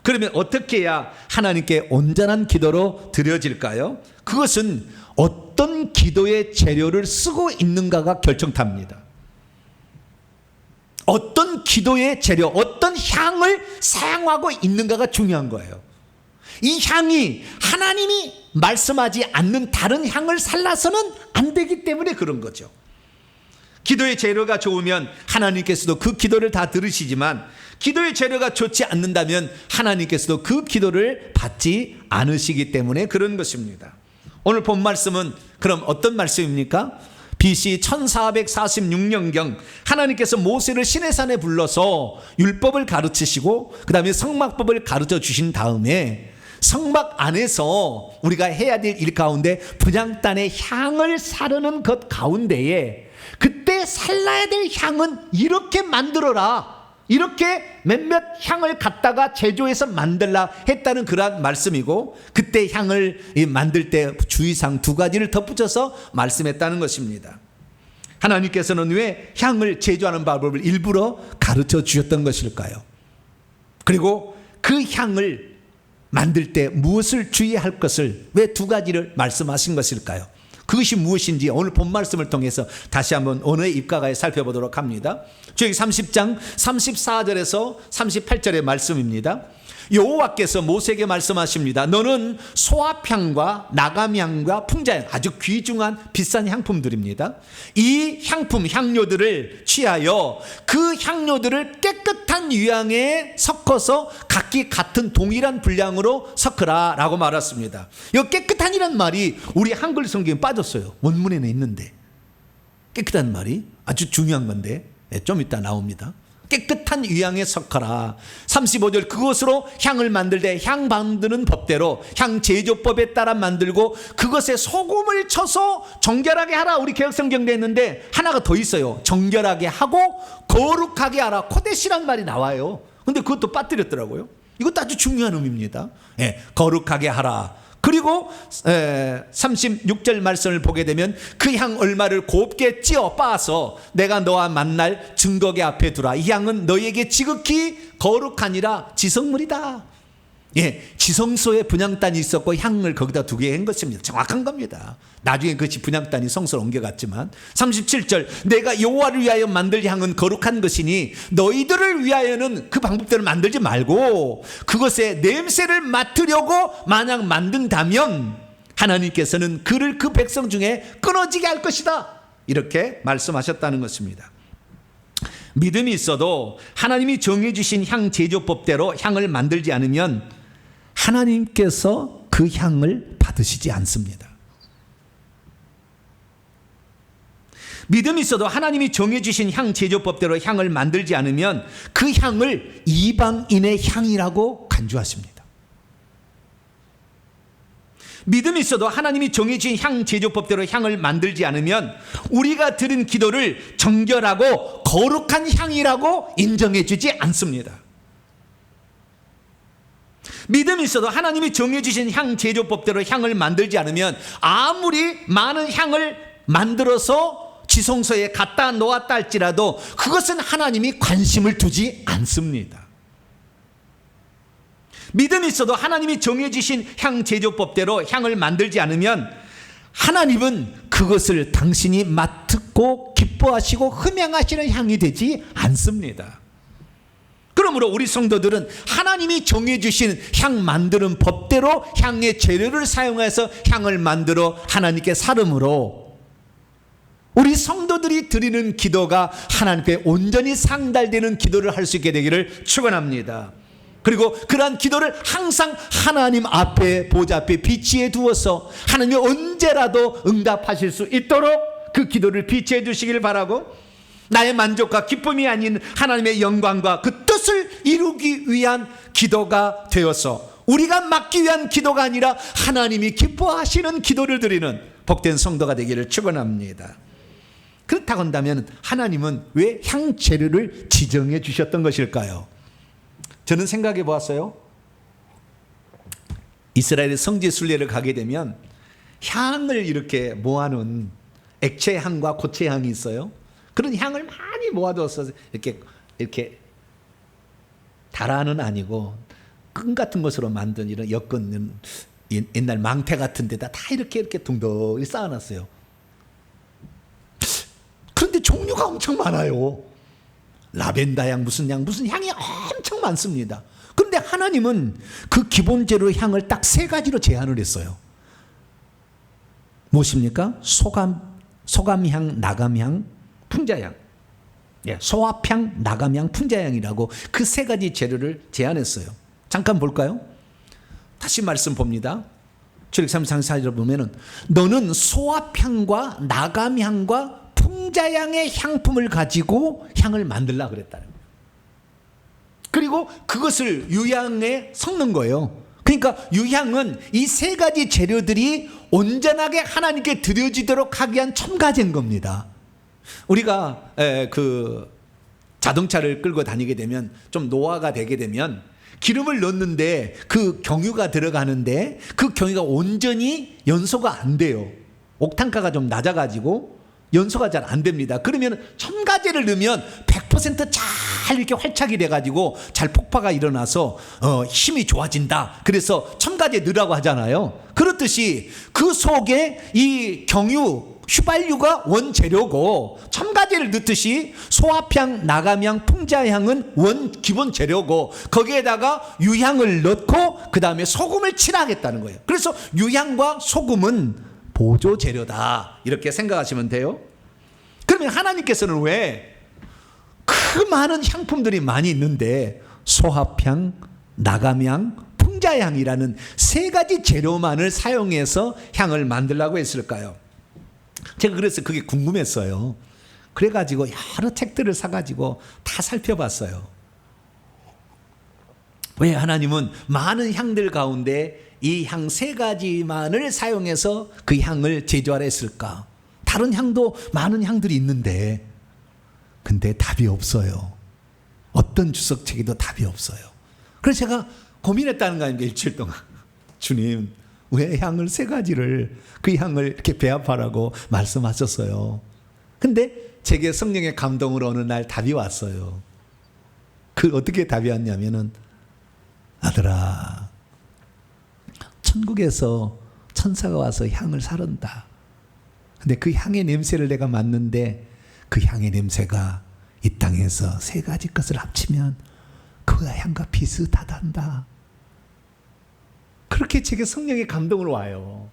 Speaker 1: 그러면 어떻게 해야 하나님께 온전한 기도로 드려질까요? 그것은 어떤 기도의 재료를 쓰고 있는가가 결정탑니다. 어떤 기도의 재료, 어떤 향을 사용하고 있는가가 중요한 거예요. 이 향이 하나님이 말씀하지 않는 다른 향을 살라서는 안 되기 때문에 그런 거죠. 기도의 재료가 좋으면 하나님께서도 그 기도를 다 들으시지만, 기도의 재료가 좋지 않는다면 하나님께서도 그 기도를 받지 않으시기 때문에 그런 것입니다. 오늘 본 말씀은 그럼 어떤 말씀입니까? BC 1446년경 하나님께서 모세를 시내산에 불러서 율법을 가르치시고 그 다음에 성막법을 가르쳐 주신 다음에 성막 안에서 우리가 해야 될 일 가운데 분향단의 향을 사르는 것 가운데에 그때 살라야 될 향은 이렇게 만들어라, 이렇게 몇몇 향을 갖다가 제조해서 만들라 했다는 그러한 말씀이고, 그때 향을 만들 때 주의사항 2가지를 덧붙여서 말씀했다는 것입니다. 하나님께서는 왜 향을 제조하는 방법을 일부러 가르쳐 주셨던 것일까요? 그리고 그 향을 만들 때 무엇을 주의할 것을 왜 2가지를 말씀하신 것일까요? 그것이 무엇인지 오늘 본 말씀을 통해서 다시 한번 오늘의 입각하여 살펴보도록 합니다. 저기 30장 34절에서 38절의 말씀입니다. 여호와께서 모세에게 말씀하십니다. 너는 소합향과 나감향과 풍자향, 아주 귀중한 비싼 향품들입니다. 이 향품, 향료들을 취하여 그 향료들을 깨끗한 유향에 섞어서 각기 같은 동일한 분량으로 섞으라 라고 말했습니다. 이 깨끗한이란 말이 우리 한글 성경에 빠졌어요. 원문에는 있는데 깨끗한 말이 아주 중요한 건데 좀 이따 나옵니다. 깨끗한 유향에 섞어라. 35절 그것으로 향을 만들 때 향 만드는 법대로 향 제조법에 따라 만들고 그것에 소금을 쳐서 정결하게 하라. 우리 개혁성경에 있는데 하나가 더 있어요. 정결하게 하고 거룩하게 하라. 코데시란 말이 나와요. 근데 그것도 빠뜨렸더라고요. 이것도 아주 중요한 의미입니다. 거룩하게 하라. 그리고 36절 말씀을 보게 되면 그 향 얼마를 곱게 찌어 빻아서 내가 너와 만날 증거계 앞에 두라. 이 향은 너에게 지극히 거룩하니라. 지성물이다. 지성소에 분향단이 있었고 향을 거기다 두게 한 것입니다. 정확한 겁니다. 나중에 그것이 분향단이 성소로 옮겨갔지만 37절 내가 여호와를 위하여 만들 향은 거룩한 것이니 너희들을 위하여는 그 방법대로 만들지 말고 그것에 냄새를 맡으려고 만약 만든다면 하나님께서는 그를 그 백성 중에 끊어지게 할 것이다. 이렇게 말씀하셨다는 것입니다. 믿음이 있어도 하나님이 정해주신 향 제조법대로 향을 만들지 않으면 하나님께서 그 향을 받으시지 않습니다. 믿음이 있어도 하나님이 정해주신 향 제조법대로 향을 만들지 않으면 그 향을 이방인의 향이라고 간주하십니다. 믿음이 있어도 하나님이 정해진 향 제조법대로 향을 만들지 않으면 우리가 드린 기도를 정결하고 거룩한 향이라고 인정해 주지 않습니다. 믿음이 있어도 하나님이 정해주신 향 제조법대로 향을 만들지 않으면 아무리 많은 향을 만들어서 지성소에 갖다 놓았다 할지라도 그것은 하나님이 관심을 두지 않습니다. 믿음이 있어도 하나님이 정해주신 향 제조법대로 향을 만들지 않으면 하나님은 그것을 당신이 맡고 기뻐하시고 흠양하시는 향이 되지 않습니다. 그러므로 우리 성도들은 하나님이 정해주신 향 만드는 법대로 향의 재료를 사용해서 향을 만들어 하나님께 사름으로 우리 성도들이 드리는 기도가 하나님께 온전히 상달되는 기도를 할 수 있게 되기를 축원합니다. 그리고 그러한 기도를 항상 하나님 앞에 보좌 앞에 비치해 두어서 하나님이 언제라도 응답하실 수 있도록 그 기도를 비치해 주시길 바라고 나의 만족과 기쁨이 아닌 하나님의 영광과 그 뜻을 이루기 위한 기도가 되어서 우리가 맡기 위한 기도가 아니라 하나님이 기뻐하시는 기도를 드리는 복된 성도가 되기를 축원합니다. 그렇다고 한다면 하나님은 왜 향재료를 지정해 주셨던 것일까요? 저는 생각해 보았어요. 이스라엘의 성지 순례를 가게 되면 향을 이렇게 모아놓은 액체 향과 고체 향이 있어요. 그런 향을 많이 모아둬서 이렇게 다라는 아니고 끈 같은 것으로 만든 이런 엮은 옛날 망태 같은 데다 다 이렇게 둥둥이 쌓아놨어요. 그런데 종류가 엄청 많아요. 라벤더 향 무슨 향이 엄청 많습니다. 그런데 하나님은 그 기본 재료 향을 딱 세 가지로 제한을 했어요. 무엇입니까? 소감향, 나감향, 풍자향. 소합향, 나감향, 풍자향이라고 그 세 가지 재료를 제한했어요. 잠깐 볼까요? 다시 말씀 봅니다. 출애굽기 33장을 보면은 너는 소합향과 나감향과 풍자향의 향품을 가지고 향을 만들라 그랬다는 거예요. 그리고 그것을 유향에 섞는 거예요. 그러니까 유향은 이 세 가지 재료들이 온전하게 하나님께 드려지도록 하기 위한 첨가제인 겁니다. 우리가 그 자동차를 끌고 다니게 되면 좀 노화가 되게 되면 기름을 넣는데 그 경유가 들어가는데 그 경유가 온전히 연소가 안 돼요. 옥탄가가 좀 낮아가지고 연소가 잘 안 됩니다. 그러면 첨가제를 넣으면 100%잘 이렇게 활착이 돼가지고 잘 폭파가 일어나서 힘이 좋아진다. 그래서 첨가제 넣으라고 하잖아요. 그렇듯이 그 속에 이 경유 휘발유가 원재료고 첨가제를 넣듯이 소합향, 나감향, 풍자향은 기본 재료고 거기에다가 유향을 넣고 그 다음에 소금을 칠하겠다는 거예요. 그래서 유향과 소금은 보조 재료다 이렇게 생각하시면 돼요. 그러면 하나님께서는 왜 그 많은 향품들이 많이 있는데 소합향, 나감향, 풍자향이라는 세 가지 재료만을 사용해서 향을 만들라고 했을까요? 제가 그래서 그게 궁금했어요. 그래가지고 여러 책들을 사가지고 다 살펴봤어요. 왜 하나님은 많은 향들 가운데 이 향 세 가지만을 사용해서 그 향을 제조하라 했을까? 다른 향도 많은 향들이 있는데 근데 답이 없어요. 어떤 주석책에도 답이 없어요. 그래서 제가 고민했다는 거 아닙니까? 일주일 동안. 주님 왜 향을 세 가지를 그 향을 이렇게 배합하라고 말씀하셨어요. 근데 제게 성령의 감동으로 어느 날 답이 왔어요. 그 어떻게 답이 왔냐면은 아들아 천국에서 천사가 와서 향을 사른다. 근데 그 향의 냄새를 내가 맡는데 그 향의 냄새가 이 땅에서 세 가지 것을 합치면 그 향과 비슷하단다. 그렇게 제게 성령의 감동으로 와요.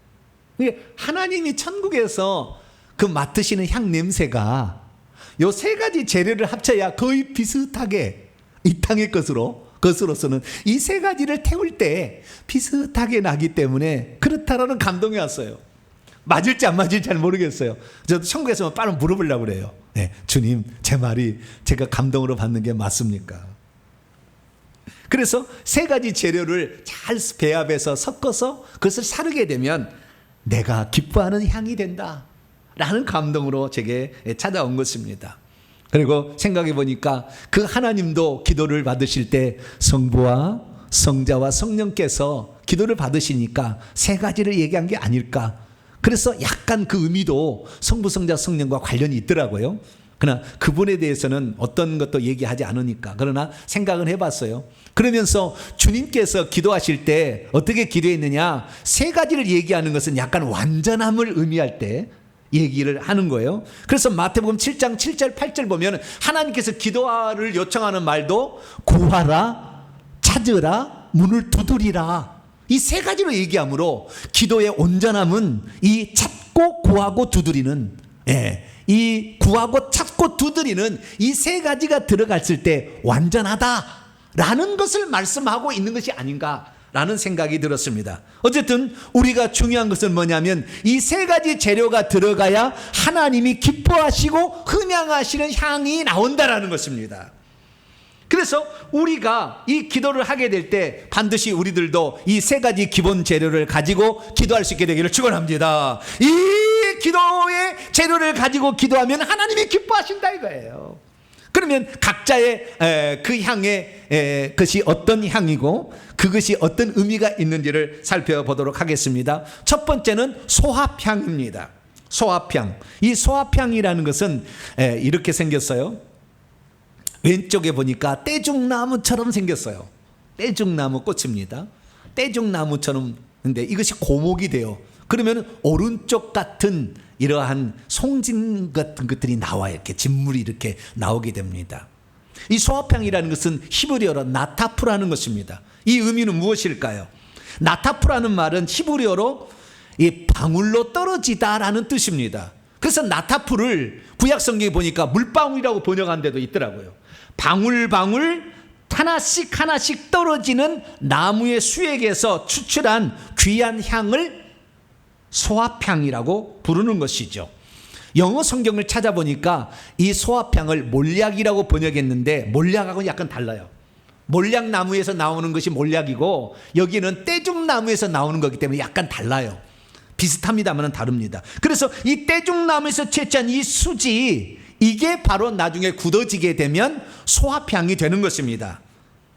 Speaker 1: 하나님이 천국에서 그 맡으시는 향 냄새가 요 세 가지 재료를 합쳐야 거의 비슷하게 이 땅의 것으로서는 이 세 가지를 태울 때 비슷하게 나기 때문에 그렇다라는 감동이 왔어요. 맞을지 안 맞을지 잘 모르겠어요. 저도 천국에서 빠른 물어보려고 그래요. 네, 주님, 제 말이 제가 감동으로 받는 게 맞습니까? 그래서 세 가지 재료를 잘 배합해서 섞어서 그것을 사르게 되면 내가 기뻐하는 향이 된다 라는 감동으로 제게 찾아온 것입니다. 그리고 생각해 보니까 그 하나님도 기도를 받으실 때 성부와 성자와 성령께서 기도를 받으시니까 세 가지를 얘기한 게 아닐까. 그래서 약간 그 의미도 성부, 성자, 성령과 관련이 있더라고요. 그러나 그분에 대해서는 어떤 것도 얘기하지 않으니까. 그러나 생각은 해봤어요. 그러면서 주님께서 기도하실 때 어떻게 기도했느냐, 세 가지를 얘기하는 것은 약간 완전함을 의미할 때 얘기를 하는 거예요. 그래서 마태복음 7장 7절 8절 보면 하나님께서 기도를 요청하는 말도 구하라, 찾으라, 문을 두드리라, 이 세 가지로 얘기하므로 기도의 온전함은 이 찾고 구하고 두드리는, 이 구하고 찾고 두드리는 이 세 가지가 들어갔을 때 완전하다라는 것을 말씀하고 있는 것이 아닌가라는 생각이 들었습니다. 어쨌든 우리가 중요한 것은 뭐냐면 이 세 가지 재료가 들어가야 하나님이 기뻐하시고 흠양하시는 향이 나온다라는 것입니다. 그래서 우리가 이 기도를 하게 될 때 반드시 우리들도 이 세 가지 기본 재료를 가지고 기도할 수 있게 되기를 축원합니다. 이 기도의 재료를 가지고 기도하면 하나님이 기뻐하신다 이거예요. 그러면 각자의 그 향의 것이 어떤 향이고 그것이 어떤 의미가 있는지를 살펴보도록 하겠습니다. 첫 번째는 소합향입니다. 소합향. 이 소합향이라는 것은 이렇게 생겼어요. 왼쪽에 보니까 떼죽나무처럼 생겼어요. 떼죽나무 꽃입니다. 떼죽나무처럼. 근데 이것이 고목이 돼요. 그러면 오른쪽 같은 이러한 송진 같은 것들이 나와요. 이렇게 진물이 이렇게 나오게 됩니다. 이 소합향이라는 것은 히브리어로 나타프라는 것입니다. 이 의미는 무엇일까요? 나타프라는 말은 히브리어로 이 방울로 떨어지다라는 뜻입니다. 그래서 나타프를 구약 성경에 보니까 물방울이라고 번역한 데도 있더라고요. 방울방울 하나씩 하나씩 떨어지는 나무의 수액에서 추출한 귀한 향을 소합향이라고 부르는 것이죠. 영어 성경을 찾아보니까 이 소합향을 몰약이라고 번역했는데 몰약하고는 약간 달라요. 몰약나무에서 나오는 것이 몰약이고 여기는 떼죽나무에서 나오는 거기 때문에 약간 달라요. 비슷합니다만 다릅니다. 그래서 이 떼죽나무에서 채취한 이 수지, 이게 바로 나중에 굳어지게 되면 소합향이 되는 것입니다.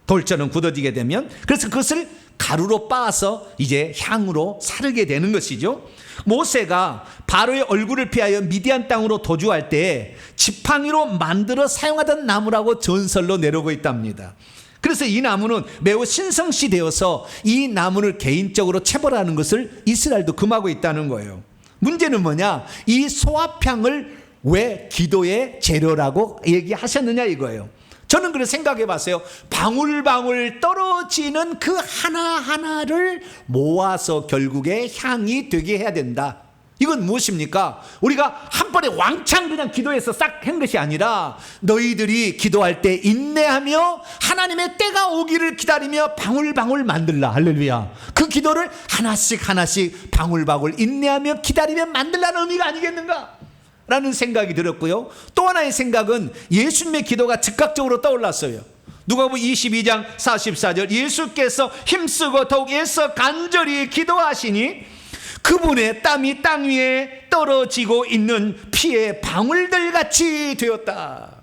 Speaker 1: 돌처럼 굳어지게 되면. 그래서 그것을 가루로 빻아서 이제 향으로 사르게 되는 것이죠. 모세가 바로의 얼굴을 피하여 미디안 땅으로 도주할 때 지팡이로 만들어 사용하던 나무라고 전설로 내려오고 있답니다. 그래서 이 나무는 매우 신성시되어서 이 나무를 개인적으로 체벌하는 것을 이스라엘도 금하고 있다는 거예요. 문제는 뭐냐? 이 소합향을 왜 기도의 재료라고 얘기하셨느냐 이거예요. 저는 그래서 생각해 봤어요. 방울방울 떨어지는 그 하나하나를 모아서 결국에 향이 되게 해야 된다. 이건 무엇입니까? 우리가 한 번에 왕창 그냥 기도해서 싹 한 것이 아니라 너희들이 기도할 때 인내하며 하나님의 때가 오기를 기다리며 방울방울 만들라. 할렐루야. 그 기도를 하나씩 하나씩 방울방울 인내하며 기다리며 만들라는 의미가 아니겠는가? 라는 생각이 들었고요. 또 하나의 생각은 예수님의 기도가 즉각적으로 떠올랐어요. 누가복음 22장 44절 예수께서 힘쓰고 더욱 애써 간절히 기도하시니 그분의 땀이 땅 위에 떨어지고 있는 피의 방울들 같이 되었다.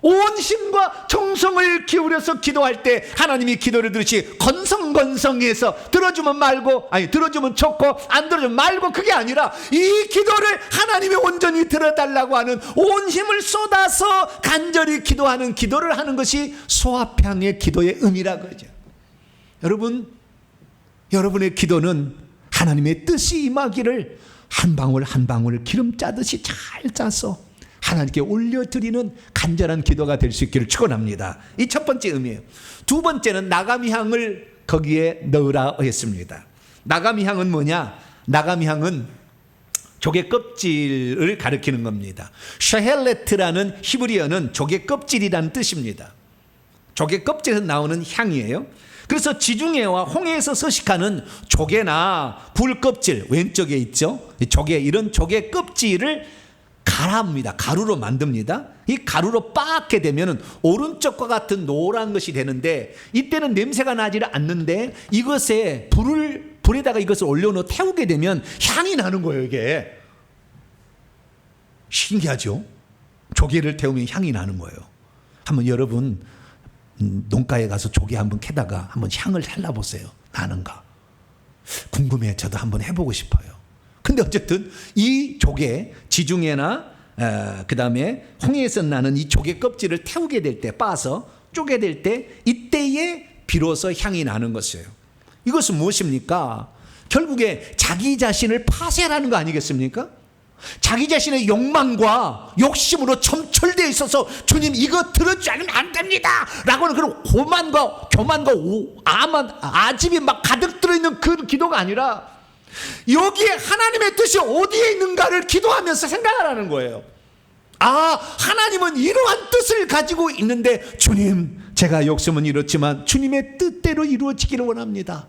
Speaker 1: 온 힘과 정성을 기울여서 기도할 때 하나님이 기도를 들으시 건성건성해서 들어주면 말고, 아니 들어주면 좋고 안 들어주면 말고, 그게 아니라 이 기도를 하나님이 온전히 들어달라고 하는 온 힘을 쏟아서 간절히 기도하는 기도를 하는 것이 소합향의 기도의 의미라고 하죠. 여러분의 기도는 하나님의 뜻이 임하기를 한 방울 한 방울 기름 짜듯이 잘 짜서 하나님께 올려드리는 간절한 기도가 될 수 있기를 축원합니다. 이 첫 번째 의미예요. 두 번째는 나가미 향을 거기에 넣으라 했습니다. 나가미 향은 뭐냐? 나가미 향은 조개 껍질을 가리키는 겁니다. 샤헬레트라는 히브리어는 조개 껍질이라는 뜻입니다. 조개 껍질에서 나오는 향이에요. 그래서 지중해와 홍해에서 서식하는 조개나 굴 껍질, 왼쪽에 있죠. 이런 조개 껍질을 갈아합니다. 가루로 만듭니다. 이 가루로 빻게 되면 오른쪽과 같은 노란 것이 되는데, 이때는 냄새가 나지를 않는데 이것에 불에다가 이것을 올려놓아 태우게 되면 향이 나는 거예요. 이게 신기하죠. 조개를 태우면 향이 나는 거예요. 한번 여러분 농가에 가서 조개 한번 캐다가 한번 향을 살라보세요. 나는가 궁금해. 저도 한번 해보고 싶어요. 근데 어쨌든 이 조개, 지중해나 그 다음에 홍해에서 나는 이 조개 껍질을 태우게 될 때, 빻아서 쪼개 될 때, 이때에 비로소 향이 나는 것이에요. 이것은 무엇입니까? 결국에 자기 자신을 파쇄하라는 거 아니겠습니까? 자기 자신의 욕망과 욕심으로 점철되어 있어서 주님 이거 들어주지 않으면 안 됩니다 라고는 그런 교만과 아집이 막 가득 들어있는 그 기도가 아니라, 여기에 하나님의 뜻이 어디에 있는가를 기도하면서 생각을 하는 거예요. 하나님은 이러한 뜻을 가지고 있는데, 주님 제가 욕심은 이렇지만 주님의 뜻대로 이루어지기를 원합니다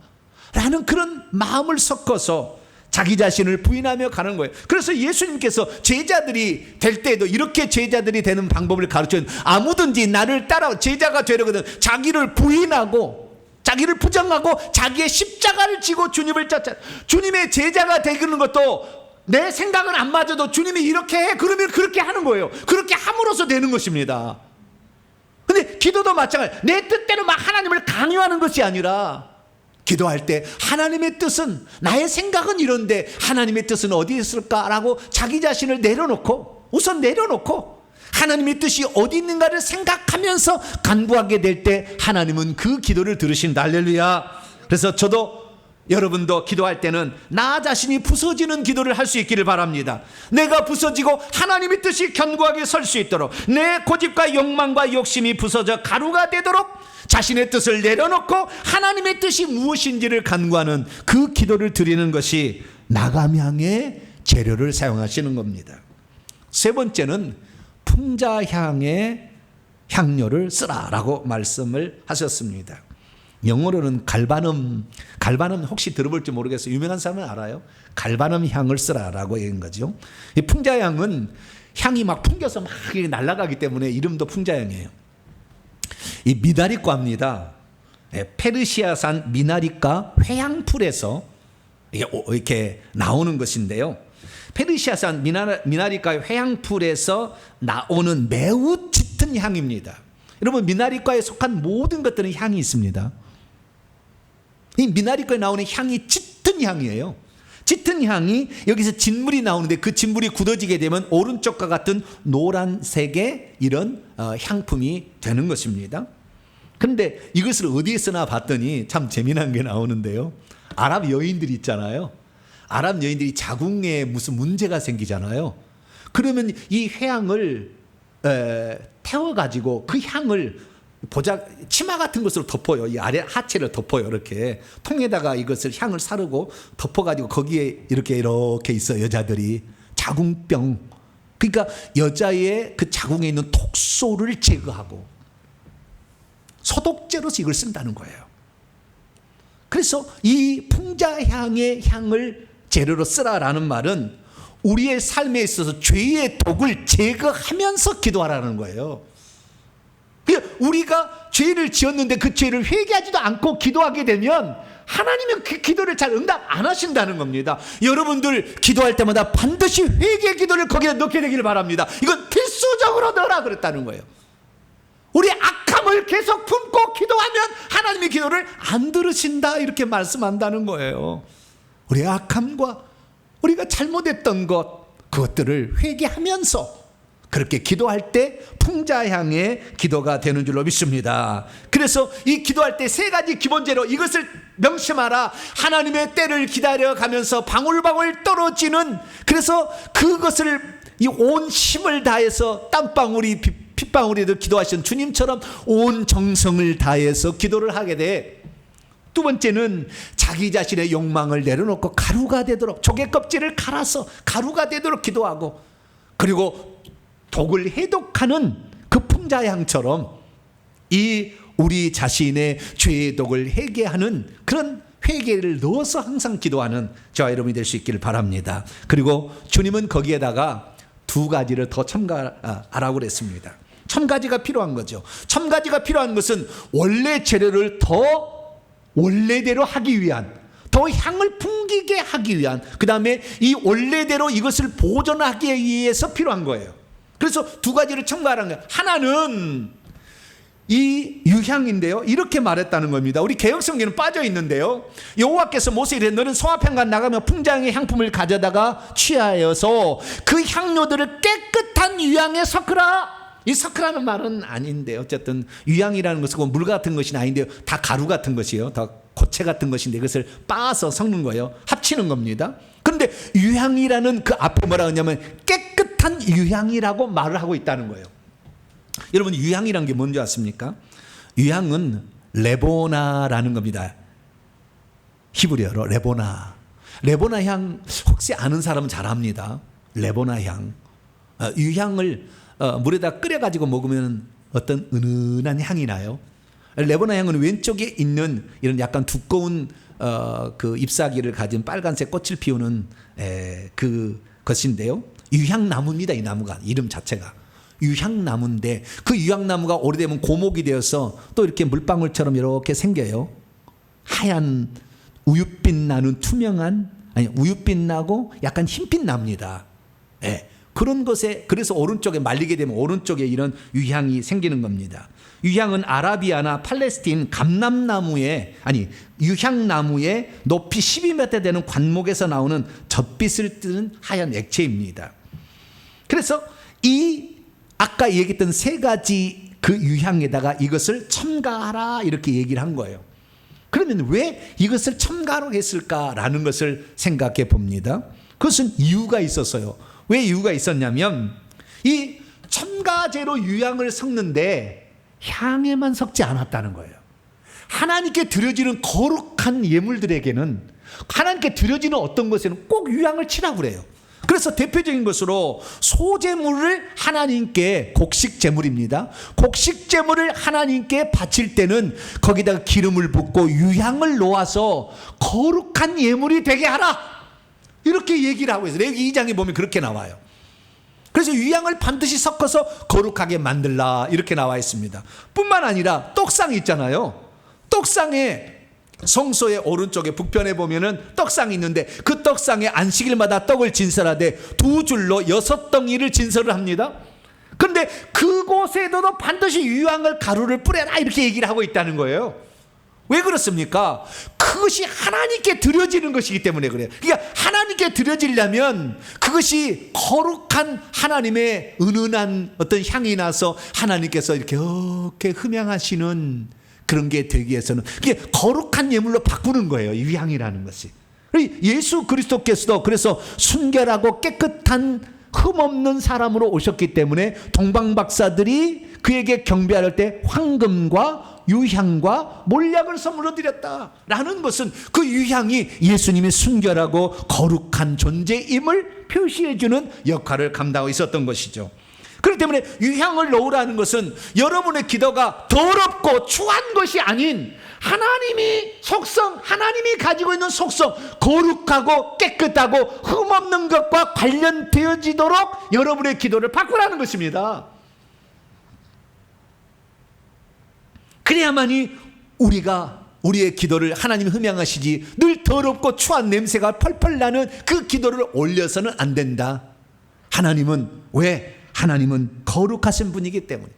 Speaker 1: 라는 그런 마음을 섞어서 자기 자신을 부인하며 가는 거예요. 그래서 예수님께서 제자들이 될 때에도 이렇게 제자들이 되는 방법을 가르쳐요. 아무든지 나를 따라 제자가 되려거든 자기를 부인하고, 자기를 부정하고 자기의 십자가를 지고 주님을 쫓아. 주님의 제자가 되는 것도 내 생각은 안 맞아도 주님이 이렇게 해 그러면 그렇게 하는 거예요. 그렇게 함으로써 되는 것입니다. 근데 기도도 마찬가지. 내 뜻대로 막 하나님을 강요하는 것이 아니라, 기도할 때 하나님의 뜻은, 나의 생각은 이런데 하나님의 뜻은 어디 있을까라고 자기 자신을 우선 내려놓고 하나님의 뜻이 어디 있는가를 생각하면서 간구하게 될 때 하나님은 그 기도를 들으신다. 할렐루야. 그래서 저도 여러분도 기도할 때는 나 자신이 부서지는 기도를 할 수 있기를 바랍니다. 내가 부서지고 하나님의 뜻이 견고하게 설 수 있도록, 내 고집과 욕망과 욕심이 부서져 가루가 되도록 자신의 뜻을 내려놓고 하나님의 뜻이 무엇인지를 간구하는 그 기도를 드리는 것이 나감향의 재료를 사용하시는 겁니다. 세 번째는 풍자향의 향료를 쓰라라고 말씀을 하셨습니다. 영어로는 갈바넘 혹시 들어볼지 모르겠어요. 유명한 사람은 알아요. 갈바넘 향을 쓰라라고 얘기한 거죠. 이 풍자향은 향이 막 풍겨서 막 날아가기 때문에 이름도 풍자향이에요. 이 미나리과입니다. 페르시아산 미나리과 회향풀에서 이렇게 나오는 것인데요. 페르시아산 미나리과 회향풀에서 나오는 매우 짙은 향입니다. 여러분, 미나리과에 속한 모든 것들은 향이 있습니다. 이 미나리과에 나오는 향이 짙은 향이에요. 짙은 향이, 여기서 진물이 나오는데 그 진물이 굳어지게 되면 오른쪽과 같은 노란색의 이런 향품이 되는 것입니다. 그런데 이것을 어디에 쓰나 봤더니 참 재미난 게 나오는데요. 아랍 여인들이 있잖아요. 아랍 여인들이 자궁에 무슨 문제가 생기잖아요. 그러면 이 회향을 태워가지고 그 향을 치마 같은 것으로 덮어요. 이 아래 하체를 덮어요. 이렇게 통에다가 이것을 향을 사르고 덮어가지고 거기에 이렇게 있어. 여자들이 자궁병, 그러니까 여자의 그 자궁에 있는 독소를 제거하고 소독제로서 이걸 쓴다는 거예요. 그래서 이 풍자향의 향을 재료로 쓰라라는 말은 우리의 삶에 있어서 죄의 독을 제거하면서 기도하라는 거예요. 우리가 죄를 지었는데 그 죄를 회개하지도 않고 기도하게 되면 하나님은 그 기도를 잘 응답 안 하신다는 겁니다. 여러분들 기도할 때마다 반드시 회개 기도를 거기에 넣게 되기를 바랍니다. 이건 필수적으로 넣으라 그랬다는 거예요. 우리 악함을 계속 품고 기도하면 하나님의 기도를 안 들으신다, 이렇게 말씀한다는 거예요. 우리의 악함과 우리가 잘못했던 그것들을 회개하면서 그렇게 기도할 때 풍자향의 기도가 되는 줄로 믿습니다. 그래서 이 기도할 때 세 가지 기본제로 이것을 명심하라. 하나님의 때를 기다려가면서 방울방울 떨어지는, 그래서 그것을 이 온 힘을 다해서 땀방울이 핏방울이도 기도하신 주님처럼 온 정성을 다해서 기도를 하게 돼. 두 번째는 자기 자신의 욕망을 내려놓고 가루가 되도록, 조개 껍질을 갈아서 가루가 되도록 기도하고, 그리고 독을 해독하는 그 풍자향처럼 이 우리 자신의 죄의 독을 해결하는 그런 회개를 넣어서 항상 기도하는 저와 여러분이 될 수 있기를 바랍니다. 그리고 주님은 거기에다가 두 가지를 더 첨가하라고 그랬습니다. 첨가지가 필요한 거죠. 첨가지가 필요한 것은 원래 재료를 더 원래대로 하기 위한, 더 향을 풍기게 하기 위한, 그 다음에 이 원래대로 이것을 보존하기 위해서 필요한 거예요. 그래서 두 가지를 첨가하라는 거예요. 하나는 이 유향인데요, 이렇게 말했다는 겁니다. 우리 개역성경에는 빠져 있는데요, 여호와께서 모세에게 이르되 너는 성화평가 나가며 풍장의 향품을 가져다가 취하여서 그 향료들을 깨끗한 유향에 섞으라. 이 섞으라는 말은 아닌데, 어쨌든 유향이라는 것은 물 같은 것이 아닌데요, 다 가루 같은 것이요, 다 고체 같은 것인데 그것을 빻아서 섞는 거예요. 합치는 겁니다. 그런데 유향이라는 그 앞에 뭐라 하냐면 깨끗한 유향이라고 말을 하고 있다는 거예요. 여러분, 유향이란 게 뭔지 아십니까? 유향은 레보나라는 겁니다. 히브리어로 레보나. 레보나 향 혹시 아는 사람은 잘 압니다. 레보나 향. 유향을 물에다 끓여가지고 먹으면 어떤 은은한 향이 나요. 레보나 향은 왼쪽에 있는 이런 약간 두꺼운 그 잎사귀를 가진 빨간색 꽃을 피우는 그 것인데요, 유향나무입니다. 이 나무가 이름 자체가 유향나무인데, 그 유향나무가 오래되면 고목이 되어서 또 이렇게 물방울처럼 이렇게 생겨요. 하얀 우윳빛 나는 투명한, 아니 우윳빛 나고 약간 흰빛 납니다. 그런 것에, 그래서 오른쪽에 말리게 되면 오른쪽에 이런 유향이 생기는 겁니다. 유향은 아라비아나 팔레스틴 감람나무에, 아니 유향나무에 높이 12m 되는 관목에서 나오는 젖빛을 띠는 하얀 액체입니다. 그래서 이 아까 얘기했던 세 가지 그 유향에다가 이것을 첨가하라 이렇게 얘기를 한 거예요. 그러면 왜 이것을 첨가로 했을까라는 것을 생각해 봅니다. 그것은 이유가 있었어요. 왜 이유가 있었냐면, 이 첨가제로 유향을 섞는데 향에만 섞지 않았다는 거예요. 하나님께 드려지는 거룩한 예물들에게는, 하나님께 드려지는 어떤 것에는 꼭 유향을 치라고 그래요. 그래서 대표적인 것으로 소제물을 하나님께, 곡식제물입니다. 곡식제물을 하나님께 바칠 때는 거기다가 기름을 붓고 유향을 놓아서 거룩한 예물이 되게 하라, 이렇게 얘기를 하고 있어요. 레위기 2장에 보면 그렇게 나와요. 그래서 유향을 반드시 섞어서 거룩하게 만들라 이렇게 나와 있습니다. 뿐만 아니라 떡상이 있잖아요. 떡상에, 성소의 오른쪽에 북편에 보면은 떡상이 있는데, 그 떡상에 안식일마다 떡을 진설하되 두 줄로 6덩이를 진설을 합니다. 그런데 그곳에도 반드시 유향을 가루를 뿌려라 이렇게 얘기를 하고 있다는 거예요. 왜 그렇습니까? 그것이 하나님께 드려지는 것이기 때문에 그래요. 그러니까 하나님께 드려지려면 그것이 거룩한 하나님의 은은한 어떤 향이 나서 하나님께서 이렇게 흠양하시는 그런 게 되기 위해서는 그게 거룩한 예물로 바꾸는 거예요, 유향이라는 것이. 예수 그리스도께서도 그래서 순결하고 깨끗한 흠없는 사람으로 오셨기 때문에 동방박사들이 그에게 경배할 때 황금과 유향과 몰약을 선물로 드렸다라는 것은 그 유향이 예수님의 순결하고 거룩한 존재임을 표시해주는 역할을 감당하고 있었던 것이죠. 그렇기 때문에 유향을 넣으라는 것은 여러분의 기도가 더럽고 추한 것이 아닌 하나님이 속성, 하나님이 가지고 있는 속성, 거룩하고 깨끗하고 흠없는 것과 관련되어지도록 여러분의 기도를 바꾸라는 것입니다. 그래야만이 우리의 기도를 하나님이 흠양하시지, 늘 더럽고 추한 냄새가 펄펄 나는 그 기도를 올려서는 안 된다. 하나님은 왜? 하나님은 거룩하신 분이기 때문에,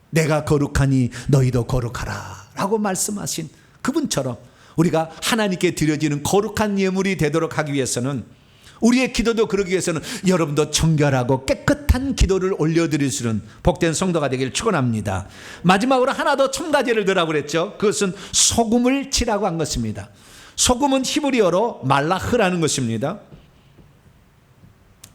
Speaker 1: 내가 거룩하니 너희도 거룩하라 라고 말씀하신 그분처럼 우리가 하나님께 드려지는 거룩한 예물이 되도록 하기 위해서는, 우리의 기도도 그러기 위해서는 여러분도 정결하고 깨끗한 기도를 올려드리시는 복된 성도가 되기를 축원합니다. 마지막으로 하나 더 첨가제를 넣으라고 그랬죠. 그것은 소금을 치라고 한 것입니다. 소금은 히브리어로 말라흐라는 것입니다.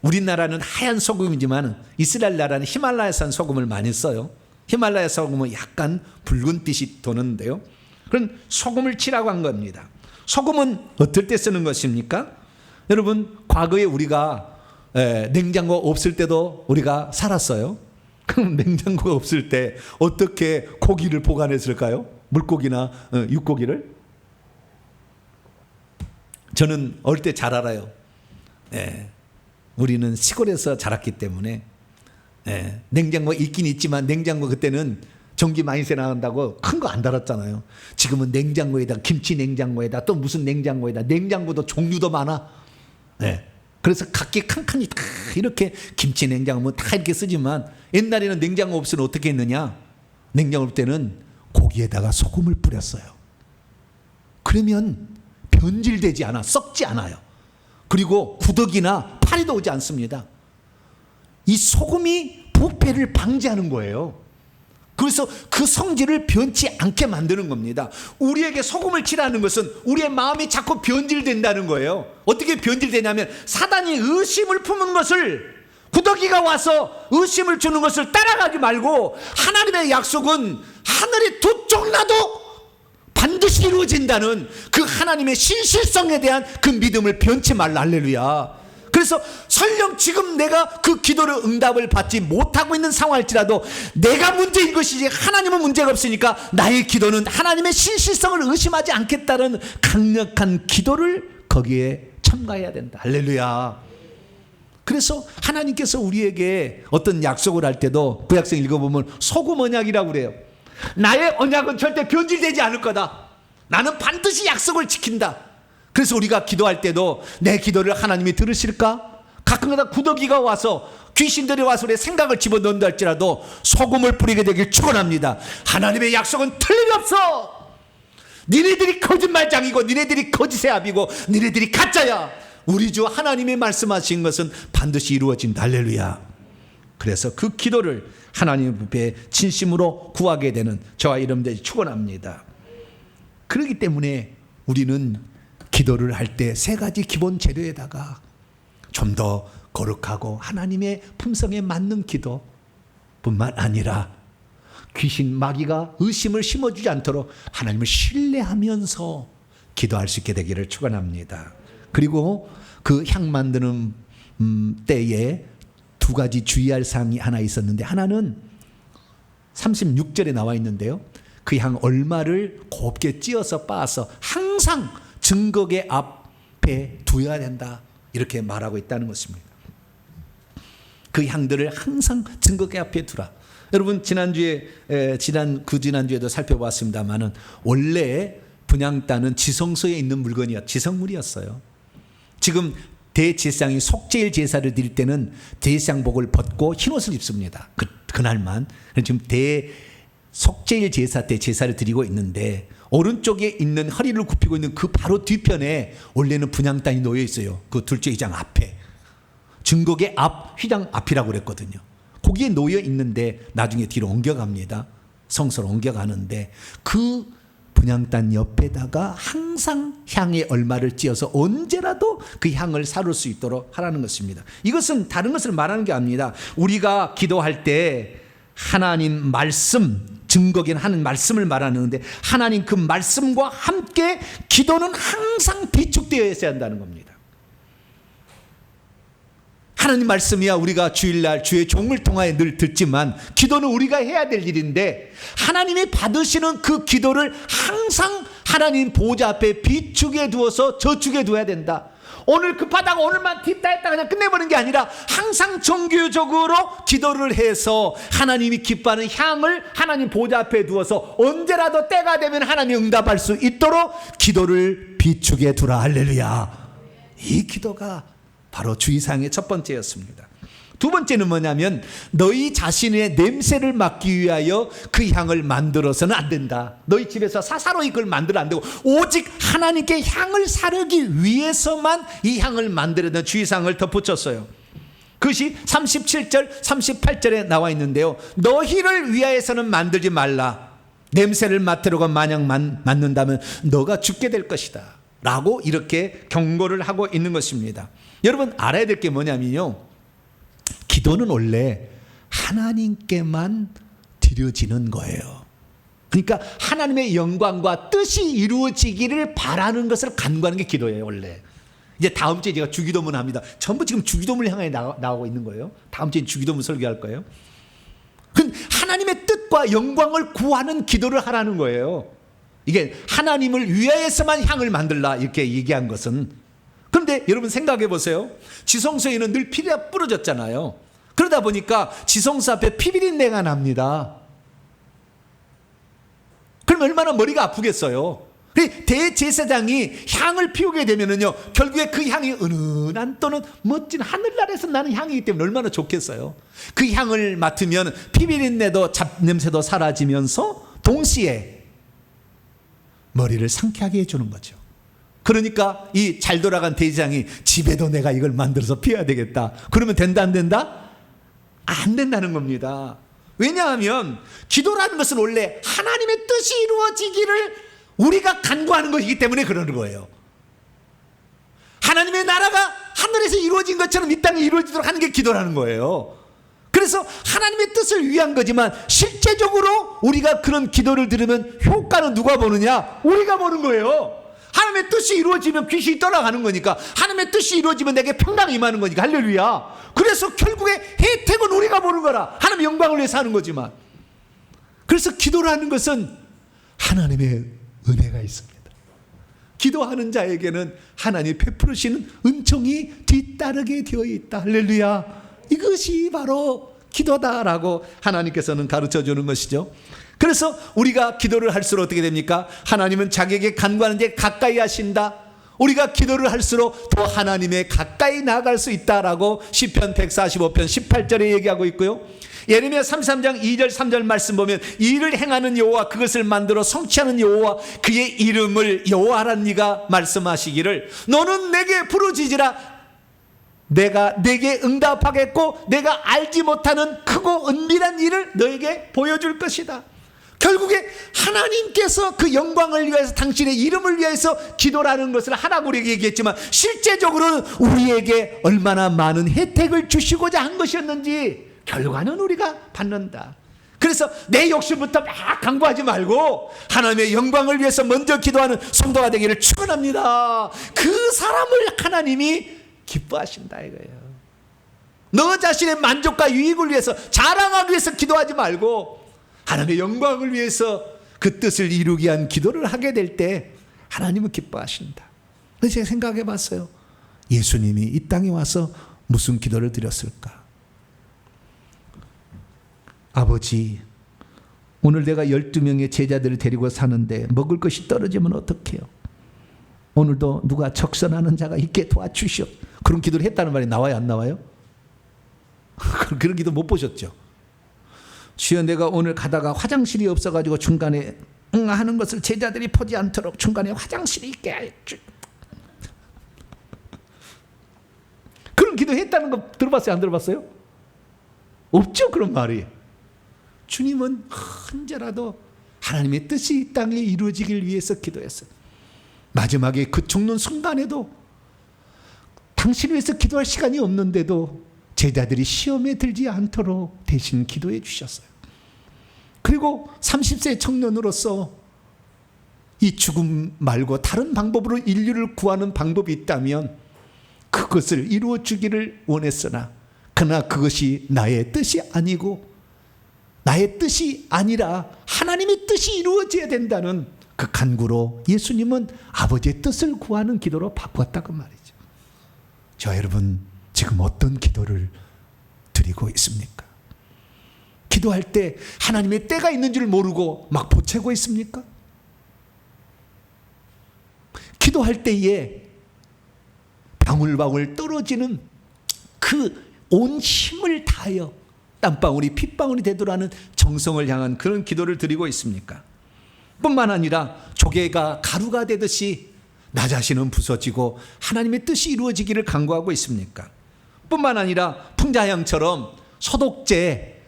Speaker 1: 우리나라는 하얀 소금이지만 이스라엘 나라는 히말라야산 소금을 많이 써요. 히말라야 소금은 약간 붉은빛이 도는데요, 그런 소금을 치라고 한 겁니다. 소금은 어떨 때 쓰는 것입니까? 여러분, 과거에 우리가 냉장고 없을 때도 우리가 살았어요. 그럼 냉장고가 없을 때 어떻게 고기를 보관했을까요? 물고기나 육고기를? 저는 어릴 때 잘 알아요. 우리는 시골에서 자랐기 때문에 냉장고 있긴 있지만 냉장고 그때는 전기 많이 새 나간다고 큰 거 안 달았잖아요. 지금은 냉장고에다 김치 냉장고에다 또 무슨 냉장고에다 냉장고도 종류도 많아. 그래서 각기 칸칸이 다 이렇게 김치 냉장고 다 이렇게 쓰지만 옛날에는 냉장고 없으면 어떻게 했느냐? 냉장고 올 때는 고기에다가 소금을 뿌렸어요. 그러면 변질되지 않아, 썩지 않아요. 그리고 구더기나 파리도 오지 않습니다. 이 소금이 부패를 방지하는 거예요. 그래서 그 성질을 변치 않게 만드는 겁니다. 우리에게 소금을 칠하는 것은 우리의 마음이 자꾸 변질된다는 거예요. 어떻게 변질되냐면 사단이 의심을 품은 것을, 구더기가 와서 의심을 주는 것을 따라가지 말고 하나님의 약속은 하늘이 두 쪽 나도 반드시 이루어진다는 그 하나님의 신실성에 대한 그 믿음을 변치 말라. 할렐루야. 그래서 설령 지금 내가 그 기도를 응답을 받지 못하고 있는 상황일지라도 내가 문제인 것이지 하나님은 문제가 없으니까 나의 기도는 하나님의 신실성을 의심하지 않겠다는 강력한 기도를 거기에 첨가해야 된다. 할렐루야. 그래서 하나님께서 우리에게 어떤 약속을 할 때도 구약성 읽어보면 소금 언약이라고 그래요. 나의 언약은 절대 변질되지 않을 거다. 나는 반드시 약속을 지킨다. 그래서 우리가 기도할 때도 내 기도를 하나님이 들으실까? 가끔가다 구더기가 와서 귀신들이 와서 우리의 생각을 집어넣는다 할지라도 소금을 뿌리게 되길 축원합니다. 하나님의 약속은 틀림없어. 니네들이 거짓말장이고 니네들이 거짓의 압이고 니네들이 가짜야. 우리 주 하나님이 말씀하신 것은 반드시 이루어진다. 할렐루야. 그래서 그 기도를 하나님 앞에 진심으로 구하게 되는 저와 여러분들이 축원합니다. 그렇기 때문에 우리는 기도를 할 때 세 가지 기본 재료에다가 좀 더 거룩하고 하나님의 품성에 맞는 기도뿐만 아니라 귀신 마귀가 의심을 심어주지 않도록 하나님을 신뢰하면서 기도할 수 있게 되기를 축원합니다. 그리고 그 향 만드는 때에 두 가지 주의할 사항이 하나 있었는데, 하나는 36절에 나와 있는데요, 그 향 얼마를 곱게 찧어서 빻아서 항상 증거계 앞에 두어야 된다, 이렇게 말하고 있다는 것입니다. 그 향들을 항상 증거계 앞에 두라. 여러분, 지난주에도 살펴봤습니다만은 원래 분향단은 지성소에 있는 물건이었어요. 지성물이었어요. 지금 대제사장이 속죄일 제사를 드릴 때는 대제사장복을 벗고 흰옷을 입습니다. 그날만. 지금 속죄일 제사 때 제사를 드리고 있는데 오른쪽에 있는 허리를 굽히고 있는 그 바로 뒤편에 원래는 분향단이 놓여 있어요. 그 둘째 휘장 앞에. 증거계 앞, 휘장 앞이라고 그랬거든요. 거기에 놓여 있는데 나중에 뒤로 옮겨갑니다. 성소로 옮겨가는데 그 분향단 옆에다가 항상 향의 얼마를 찧어서 언제라도 그 향을 사를 수 있도록 하라는 것입니다. 이것은 다른 것을 말하는 게 아닙니다. 우리가 기도할 때 하나님 말씀, 증거긴 하는 말씀을 말하는데 하나님 그 말씀과 함께 기도는 항상 비축되어 있어야 한다는 겁니다. 하나님 말씀이야 우리가 주일날 주의 종을 통하여 늘 듣지만 기도는 우리가 해야 될 일인데 하나님이 받으시는 그 기도를 항상 하나님 보좌 앞에 비축해 두어서 저축해 둬야 된다. 오늘 급하다고 오늘만 뒷다 했다 그냥 끝내버리는 게 아니라 항상 정규적으로 기도를 해서 하나님이 기뻐하는 향을 하나님 보좌 앞에 두어서 언제라도 때가 되면 하나님이 응답할 수 있도록 기도를 비축해 두라. 할렐루야. 이 기도가 바로 주의사항의 첫 번째였습니다. 두 번째는 뭐냐면 너희 자신의 냄새를 맡기 위하여 그 향을 만들어서는 안 된다. 너희 집에서 사사로이 그걸 만들어 안 되고 오직 하나님께 향을 사르기 위해서만 이 향을 만들어야 된다. 주의사항을 덧붙였어요. 그것이 37절 38절에 나와 있는데요, 너희를 위하여서는 만들지 말라. 냄새를 맡으려고 마냥 맡는다면 너가 죽게 될 것이다 라고 이렇게 경고를 하고 있는 것입니다. 여러분 알아야 될 게 뭐냐면요, 기도는 원래 하나님께만 드려지는 거예요. 그러니까 하나님의 영광과 뜻이 이루어지기를 바라는 것을 간구하는 게 기도예요, 원래. 이제 다음 주에 제가 주기도문 합니다. 전부 지금 주기도문을 향해 나오고 있는 거예요. 다음 주에 주기도문 설교할 거예요. 하나님의 뜻과 영광을 구하는 기도를 하라는 거예요. 이게 하나님을 위하여서만 향을 만들라 이렇게 얘기한 것은. 그런데 여러분 생각해 보세요. 지성소에는 늘 피가 뿌려졌잖아요. 그러다 보니까 지성소 앞에 피비린내가 납니다. 그럼 얼마나 머리가 아프겠어요. 대제사장이 향을 피우게 되면은요, 결국에 그 향이 은은한 또는 멋진 하늘나라에서 나는 향이기 때문에 얼마나 좋겠어요. 그 향을 맡으면 피비린내도 잡냄새도 사라지면서 동시에 머리를 상쾌하게 해주는 거죠. 그러니까 이 잘 돌아간 대제사장이 집에도 내가 이걸 만들어서 피워야 되겠다. 그러면 된다 안 된다? 안 된다는 겁니다. 왜냐하면 기도라는 것은 원래 하나님의 뜻이 이루어지기를 우리가 간구하는 것이기 때문에 그러는 거예요. 하나님의 나라가 하늘에서 이루어진 것처럼 이 땅에 이루어지도록 하는 게 기도라는 거예요. 그래서 하나님의 뜻을 위한 거지만 실제적으로 우리가 그런 기도를 들으면 효과는 누가 보느냐? 우리가 보는 거예요. 하나님의 뜻이 이루어지면 귀신이 떠나가는 거니까, 하나님의 뜻이 이루어지면 내게 평강이 임하는 거니까. 할렐루야. 그래서 결국에 혜택은 우리가 보는 거라. 하나님의 영광을 위해서 하는 거지만. 그래서 기도라는 것은 하나님의 은혜가 있습니다. 기도하는 자에게는 하나님이 베푸시는 은총이 뒤따르게 되어 있다. 할렐루야. 이것이 바로 기도다라고 하나님께서는 가르쳐 주는 것이죠. 그래서 우리가 기도를 할수록 어떻게 됩니까? 하나님은 자기에게 간구하는 데 가까이 하신다. 우리가 기도를 할수록 더 하나님에 가까이 나아갈 수 있다라고 시편 145편 18절에 얘기하고 있고요. 예레미야 33장 2절 3절 말씀 보면 이 일을 행하는 여호와, 그것을 만들어 성취하는 여호와, 그의 이름을 여호와란 네가 말씀하시기를 너는 내게 부르짖으라. 내가 내게 응답하겠고 내가 알지 못하는 크고 은밀한 일을 너에게 보여줄 것이다. 결국에 하나님께서 그 영광을 위해서, 당신의 이름을 위해서 기도라는 것을 하라고 우리에게 얘기했지만 실제적으로는 우리에게 얼마나 많은 혜택을 주시고자 한 것이었는지 결과는 우리가 받는다. 그래서 내 욕심부터 막 강구하지 말고 하나님의 영광을 위해서 먼저 기도하는 성도가 되기를 축원합니다. 그 사람을 하나님이 기뻐하신다 이거예요. 너 자신의 만족과 유익을 위해서, 자랑하기 위해서 기도하지 말고 하나님의 영광을 위해서 그 뜻을 이루기 위한 기도를 하게 될 때 하나님은 기뻐하신다. 그래서 제가 생각해 봤어요. 예수님이 이 땅에 와서 무슨 기도를 드렸을까? 아버지, 오늘 내가 12명의 제자들을 데리고 사는데 먹을 것이 떨어지면 어떡해요? 오늘도 누가 적선하는 자가 있게 도와주시오. 그런 기도를 했다는 말이 나와요, 안 나와요? 그런 기도 못 보셨죠? 주여, 내가 오늘 가다가 화장실이 없어가지고 중간에 하는 것을 제자들이 보지 않도록 중간에 화장실이 있게 할줄. 그런 기도 했다는 거 들어봤어요, 안 들어봤어요? 없죠, 그런 말이. 주님은 언제라도 하나님의 뜻이 이 땅에 이루어지길 위해서 기도했어요. 마지막에 그 죽는 순간에도 당신을 위해서 기도할 시간이 없는데도 제자들이 시험에 들지 않도록 대신 기도해 주셨어요. 그리고 30세 청년으로서 이 죽음 말고 다른 방법으로 인류를 구하는 방법이 있다면 그것을 이루어 주기를 원했으나, 그러나 그것이 나의 뜻이 아니고 나의 뜻이 아니라 하나님의 뜻이 이루어져야 된다는 그 간구로 예수님은 아버지의 뜻을 구하는 기도로 바꾸었다고 말이죠. 저 여러분, 지금 어떤 기도를 드리고 있습니까? 기도할 때 하나님의 때가 있는 줄 모르고 막 보채고 있습니까? 기도할 때에 방울방울 떨어지는 그 온 힘을 다하여 땀방울이 핏방울이 되도록 하는 정성을 향한 그런 기도를 드리고 있습니까? 뿐만 아니라 조개가 가루가 되듯이 나 자신은 부서지고 하나님의 뜻이 이루어지기를 간구하고 있습니까? 뿐만 아니라 풍자양처럼 소독제,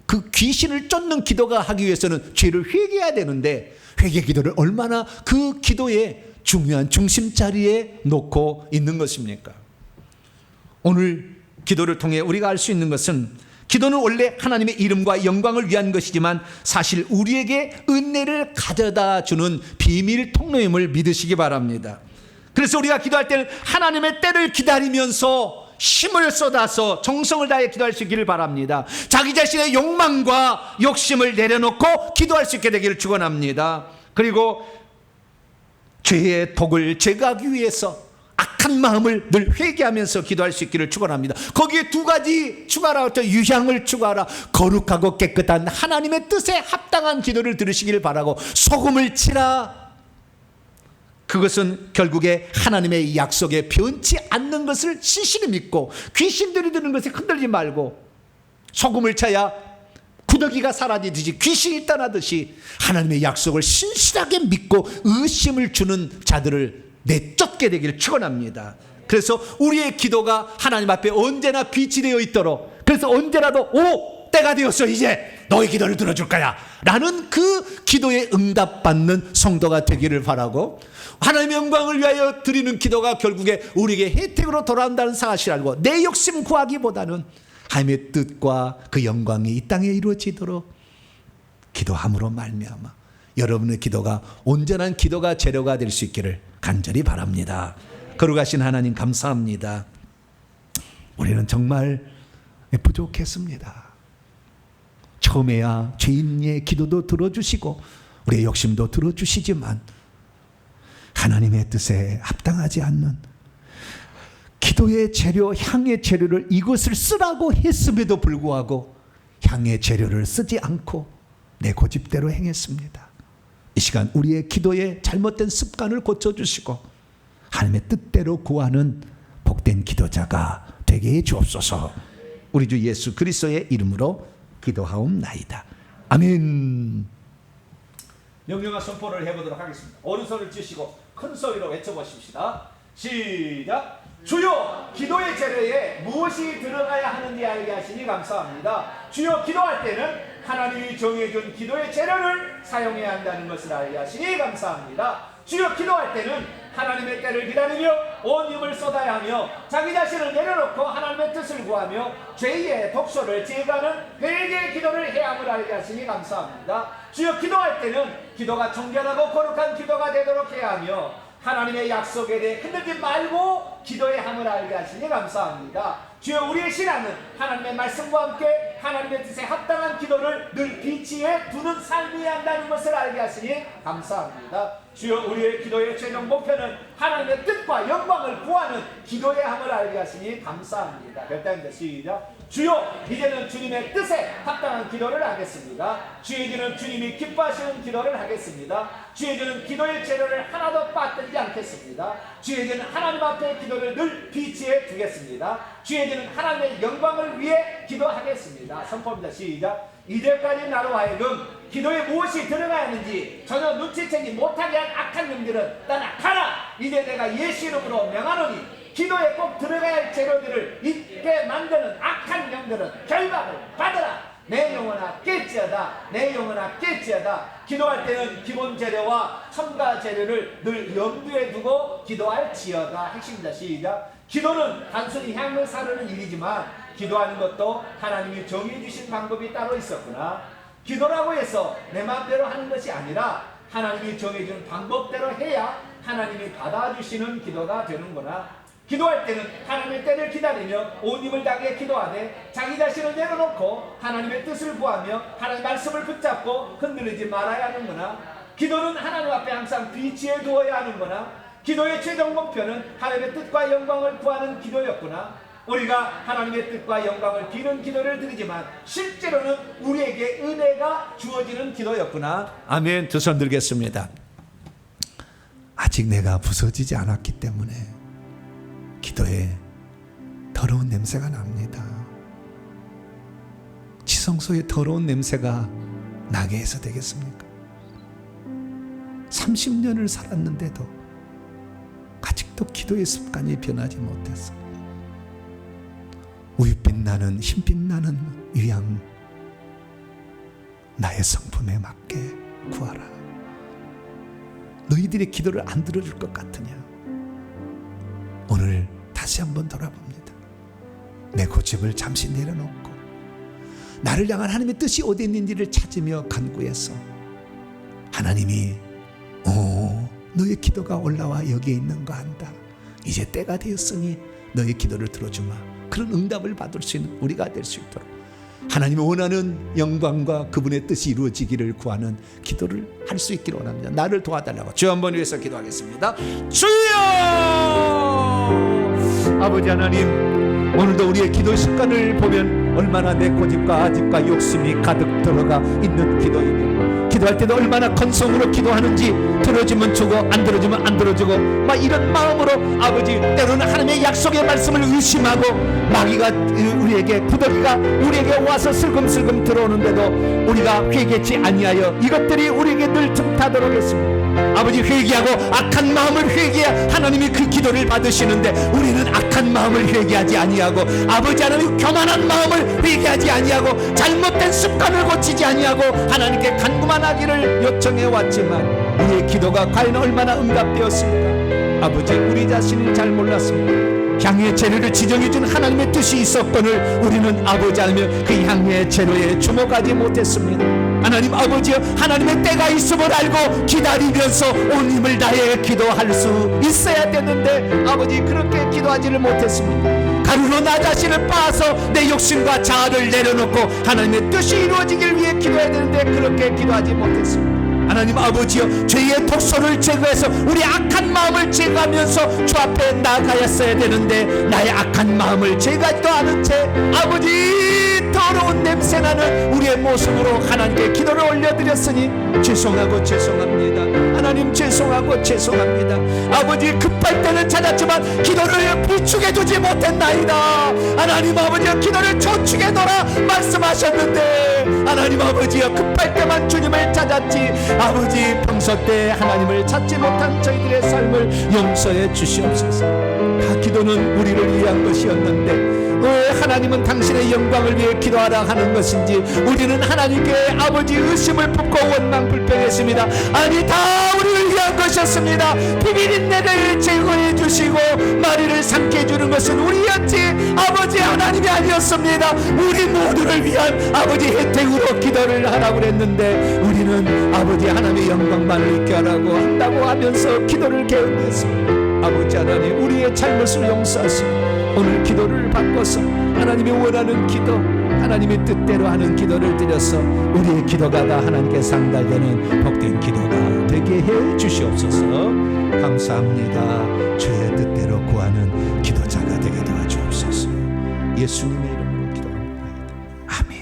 Speaker 1: 그 귀신을 쫓는 기도가 하기 위해서는 죄를 회개해야 되는데 회개 기도를 얼마나 그 기도의 중요한 중심 자리에 놓고 있는 것입니까? 오늘 기도를 통해 우리가 알 수 있는 것은 기도는 원래 하나님의 이름과 영광을 위한 것이지만 사실 우리에게 은혜를 가져다 주는 비밀 통로임을 믿으시기 바랍니다. 그래서 우리가 기도할 때는 하나님의 때를 기다리면서 힘을 쏟아서 정성을 다해 기도할 수 있기를 바랍니다. 자기 자신의 욕망과 욕심을 내려놓고 기도할 수 있게 되기를 축원합니다. 그리고 죄의 독을 제거하기 위해서 악한 마음을 늘 회개하면서 기도할 수 있기를 축원합니다. 거기에 두 가지 추가라, 또 유향을 추가하라. 거룩하고 깨끗한 하나님의 뜻에 합당한 기도를 들으시기를 바라고, 소금을 치라. 그것은 결국에 하나님의 약속에 변치 않는 것을 신실히 믿고 귀신들이 드는 것에 흔들리지 말고, 소금을 쳐야 구더기가 사라지듯이 귀신이 떠나듯이 하나님의 약속을 신실하게 믿고 의심을 주는 자들을 내쫓게 되기를 축원합니다. 그래서 우리의 기도가 하나님 앞에 언제나 빛이 되어 있도록, 그래서 언제라도 때가 되었어, 이제 너의 기도를 들어줄 거야 라는 그 기도에 응답받는 성도가 되기를 바라고, 하나님의 영광을 위하여 드리는 기도가 결국에 우리에게 혜택으로 돌아온다는 사실을 알고 내 욕심 구하기보다는 하나님의 뜻과 그 영광이 이 땅에 이루어지도록 기도함으로 말미암아 여러분의 기도가 온전한 기도가 재료가 될 수 있기를 간절히 바랍니다. 거룩하신 하나님 감사합니다. 우리는 정말 부족했습니다. 처음에야 죄인의 기도도 들어주시고 우리의 욕심도 들어주시지만 하나님의 뜻에 합당하지 않는 기도의 재료, 향의 재료를 이것을 쓰라고 했음에도 불구하고 향의 재료를 쓰지 않고 내 고집대로 행했습니다. 이 시간 우리의 기도의 잘못된 습관을 고쳐주시고 하나님의 뜻대로 구하는 복된 기도자가 되게 해 주옵소서. 우리 주 예수 그리스도의 이름으로 기도하옵나이다. 아멘. 명령과 선포를 해보도록 하겠습니다. 오른손을 쥐시고 큰 소리로 외쳐보십시다. 시작. 주여, 기도의 재료에 무엇이 들어가야 하는지 알게 하시니 감사합니다. 주여, 기도할 때는 하나님이 정해준 기도의 재료를 사용해야 한다는 것을 알게 하시니 감사합니다. 주여, 기도할 때는 하나님의 때를 기다리며 온 힘을 쏟아야 하며 자기 자신을 내려놓고 하나님의 뜻을 구하며 죄의 독소를 제거하는 회개의 기도를 해야 함을 알게 하시니 감사합니다. 주여, 기도할 때는 기도가 정결하고 거룩한 기도가 되도록 해야 하며 하나님의 약속에 대해 흔들지 말고 기도의 함을 알게 하시니 감사합니다. 주여, 우리의 신앙은 하나님의 말씀과 함께 하나님의 뜻에 합당한 기도를 늘 비치에 두는 삶이어야 한다는 것을 알게 하시니 감사합니다. 주여, 우리의 기도의 최종 목표는 하나님의 뜻과 영광을 구하는 기도의 함을 알게 하시니 감사합니다. 별당입니다. 시작. 주여, 이제는 주님의 뜻에 합당한 기도를 하겠습니다. 주여, 이제는 주님이 기뻐하시는 기도를 하겠습니다. 주여, 이제는 기도의 재료를 하나도 빠뜨리지 않겠습니다. 주여, 이제는 하나님 앞에 기도를 늘 비치에 두겠습니다. 주여, 이제는 하나님의 영광을 위해 기도하겠습니다. 선포입니다. 시작. 이제까지 나로 하여금 기도에 무엇이 들어가야 하는지 전혀 눈치채지 못하게 한 악한 영들은 떠나가라. 이제 내가 예수 이름으로 명하노니 기도에 꼭 들어가야 할 재료들을 잊게 만드는 악한 영들은 결박을 받으라. 내 영혼아 깨지어다. 내 영혼아 깨지어다. 기도할 때는 기본 재료와 첨가 재료를 늘 염두에 두고 기도할지어다. 핵심입니다. 시작. 기도는 단순히 향을 사르는 일이지만 기도하는 것도 하나님이 정해 주신 방법이 따로 있었구나. 기도라고 해서 내 마음대로 하는 것이 아니라 하나님이 정해 주는 방법대로 해야 하나님이 받아주시는 기도가 되는구나. 기도할 때는 하나님의 때를 기다리며 온 힘을 다해 기도하되 자기 자신을 내려놓고 하나님의 뜻을 구하며 하나님의 말씀을 붙잡고 흔들리지 말아야 하는구나. 기도는 하나님 앞에 항상 비치에 두어야 하는구나. 기도의 최종 목표는 하나님의 뜻과 영광을 구하는 기도였구나. 우리가 하나님의 뜻과 영광을 비는 기도를 드리지만 실제로는 우리에게 은혜가 주어지는 기도였구나. 아멘. 두 손 들겠습니다. 아직 내가 부서지지 않았기 때문에 기도에 더러운 냄새가 납니다. 지성소에 더러운 냄새가 나게 해서 되겠습니까? 30년을 살았는데도 아직도 기도의 습관이 변하지 못했어. 우유빛 나는 흰빛 나는 위양 나의 성품에 맞게 구하라. 너희들의 기도를 안 들어줄 것 같으냐? 오늘 다시 한번 돌아봅니다. 내 고집을 잠시 내려놓고 나를 향한 하나님의 뜻이 어디 있는지를 찾으며 간구해서 하나님이 너의 기도가 올라와 여기에 있는 거 안다. 이제 때가 되었으니 너의 기도를 들어주마. 그런 응답을 받을 수 있는 우리가 될 수 있도록 하나님이 원하는 영광과 그분의 뜻이 이루어지기를 구하는 기도를 할 수 있기를 원합니다. 나를 도와달라고 주 한 번 위해서 기도하겠습니다. 주여! 아버지 하나님, 오늘도 우리의 기도 습관을 보면 얼마나 내 고집과 아집과 욕심이 가득 들어가 있는 기도이며, 기도할 때도 얼마나 건성으로 기도하는지, 들어주면 주고 안 들어주면 안 들어주고 막 이런 마음으로 아버지 때로는 하나님의 약속의 말씀을 의심하고 마귀가 우리에게 구더기가 우리에게 와서 슬금슬금 들어오는데도 우리가 회개치 아니하여 이것들이 우리에게 늘 틈타도록 했습니다. 아버지, 회개하고 악한 마음을 회개해야 하나님이 그 기도를 받으시는데 우리는 악한 마음을 회개하지 아니하고 아버지 하나님 교만한 마음을 회개하지 아니하고 잘못된 습관을 고치지 아니하고 하나님께 간구만 하기를 요청해 왔지만 우리의 기도가 과연 얼마나 응답되었습니까? 아버지, 우리 자신을 잘 몰랐습니다. 향의 재료를 지정해 준 하나님의 뜻이 있었건을 우리는 아버지 하나님 그 향의 재료에 주목하지 못했습니다. 하나님 아버지여, 하나님의 때가 있음을 알고 기다리면서 온 힘을 다해 기도할 수 있어야 되는데 아버지 그렇게 기도하지를 못했습니다. 가루로 나 자신을 빻아서 내 욕심과 자아를 내려놓고 하나님의 뜻이 이루어지길 위해 기도해야 되는데 그렇게 기도하지 못했습니다. 하나님 아버지여, 죄의 독소를 제거해서 우리 악한 마음을 제거하면서 주 앞에 나가였어야 되는데 나의 악한 마음을 제거하지도 않은 채 아버지 더러운 냄새나는 우리의 모습으로 하나님께 기도를 올려드렸으니 죄송하고 죄송합니다. 하나님 죄송하고 죄송합니다. 아버지, 급할 때는 찾았지만 기도를 비축해 두지 못했나이다. 하나님 아버지여, 기도를 초축해 놓으라 말씀하셨는데 하나님 아버지여, 급할 때만 주님을 찾았지 아버지 평소 때 하나님을 찾지 못한 저희들의 삶을 용서해 주시옵소서. 다 기도는 우리를 위한 것이었는데 왜 하나님은 당신의 영광을 위해 기도하라 하는 것인지 우리는 하나님께 아버지 의심을 품고 원망 불평했습니다. 아니, 다 우리를 위한 것이었습니다. 비밀인내를 제거해 주시고 마리를 삼게 해주는 것은 우리였지 아버지 하나님이 아니었습니다. 우리 모두를 위한 아버지 혜택으로 기도를 하라고 그랬는데 우리는 아버지 하나님의 영광만을 있게 하라고 한다고 하면서 기도를 게을리했습니다. 아버지 하나님, 우리의 잘못을 용서하시고 오늘 기도를 바꿔서 하나님이 원하는 기도, 하나님의 뜻대로 하는 기도를 드려서 우리의 기도가 다 하나님께 상달되는 복된 기도가 되게 해 주시옵소서. 감사합니다. 주의 뜻대로 구하는 기도자가 되게 도와주옵소서. 예수님의 이름으로 기도합니다. 아멘.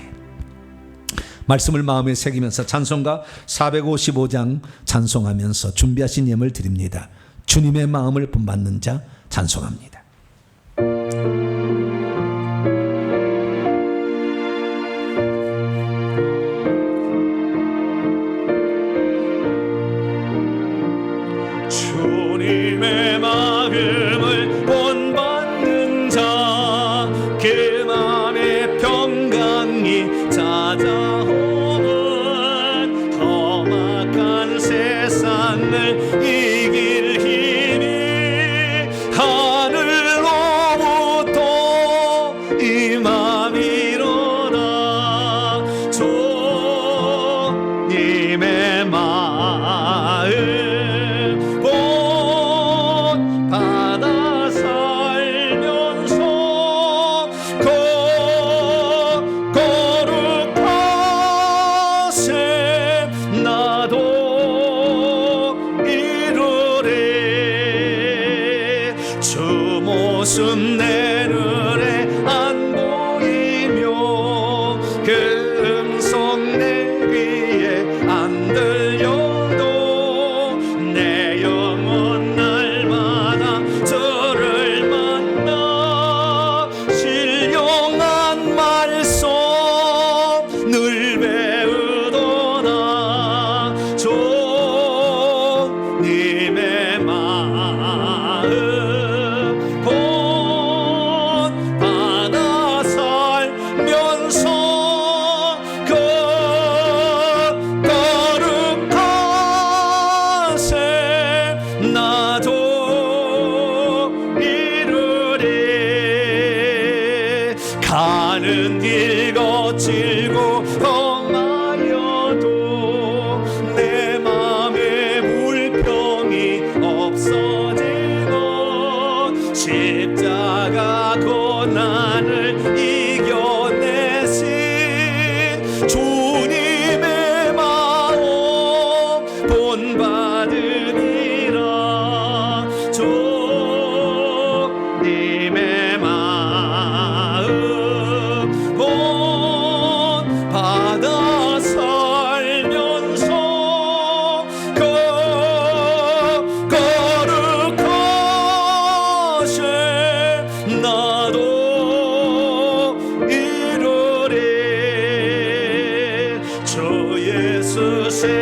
Speaker 1: 말씀을 마음에 새기면서 찬송가 455장 찬송하면서 준비하신 예물 드립니다. 주님의 마음을 본받는 자 찬송합니다.
Speaker 2: 주님의 마음을 본받는 자, 그 맘에 평강이 찾아오는 험악한 세상을 이길 힘이 하늘로부터 임함이로다. 주님의 마음 받아 살면서 거룩하세 나도 이루리. 주 모습 내 눈에 안 보이며 그 음성 내 귀에 안 들려도 내 영혼 날마다 저를 만나 신령한 말씀 늘 배우도다. 주님의 마음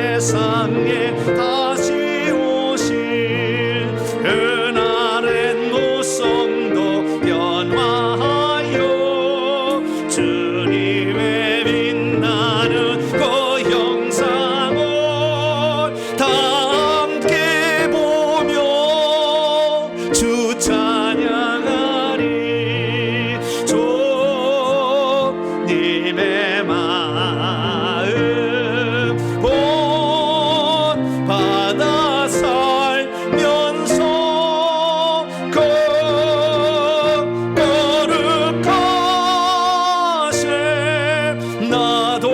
Speaker 2: 세상에 다시 오실 그날엔 무성도 변화하여 주님의 빛나는 그 형상을 다 함께 보며 주 찬양하리. 주님의 마음 본받아 살면서 거룩하심 나도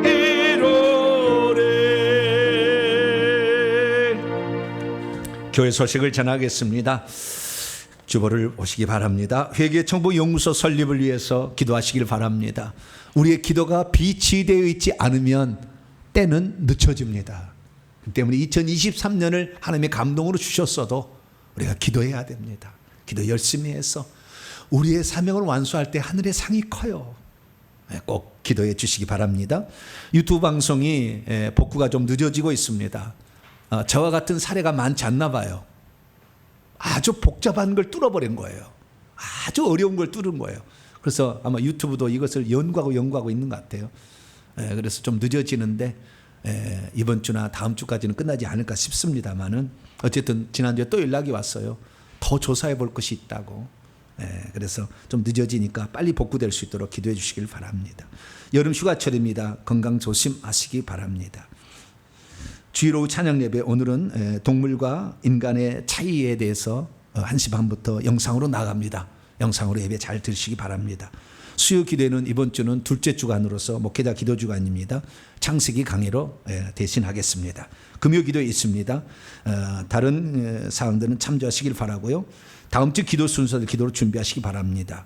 Speaker 2: 이루리.
Speaker 1: 교회 소식을 전하겠습니다. 주보를 오시기 바랍니다. 회계청부연구소 설립을 위해서 기도하시길 바랍니다. 우리의 기도가 빛이 되어 있지 않으면 때는 늦춰집니다. 그 때문에 2023년을 하나님의 감동으로 주셨어도 우리가 기도해야 됩니다. 기도 열심히 해서 우리의 사명을 완수할 때 하늘의 상이 커요. 꼭 기도해 주시기 바랍니다. 유튜브 방송이 복구가 좀 늦어지고 있습니다. 저와 같은 사례가 많지 않나 봐요. 아주 복잡한 걸 뚫어버린 거예요. 아주 어려운 걸 뚫은 거예요. 그래서 아마 유튜브도 이것을 연구하고 있는 것 같아요. 그래서 좀 늦어지는데 이번 주나 다음 주까지는 끝나지 않을까 싶습니다만은 어쨌든 지난주에 또 연락이 왔어요. 더 조사해 볼 것이 있다고. 그래서 좀 늦어지니까 빨리 복구될 수 있도록 기도해 주시길 바랍니다. 여름 휴가철입니다. 건강 조심하시기 바랍니다. 주일오후 찬양 예배, 오늘은 동물과 인간의 차이에 대해서 1시 반부터 영상으로 나갑니다. 영상으로 예배 잘 들으시기 바랍니다. 수요 기도회는 이번 주는 둘째 주간으로서 목회자 기도 주간입니다. 창세기 강의로 대신하겠습니다. 금요 기도회 있습니다. 다른 사항들은 참조하시길 바라고요. 다음 주 기도 순서를 기도로 준비하시기 바랍니다.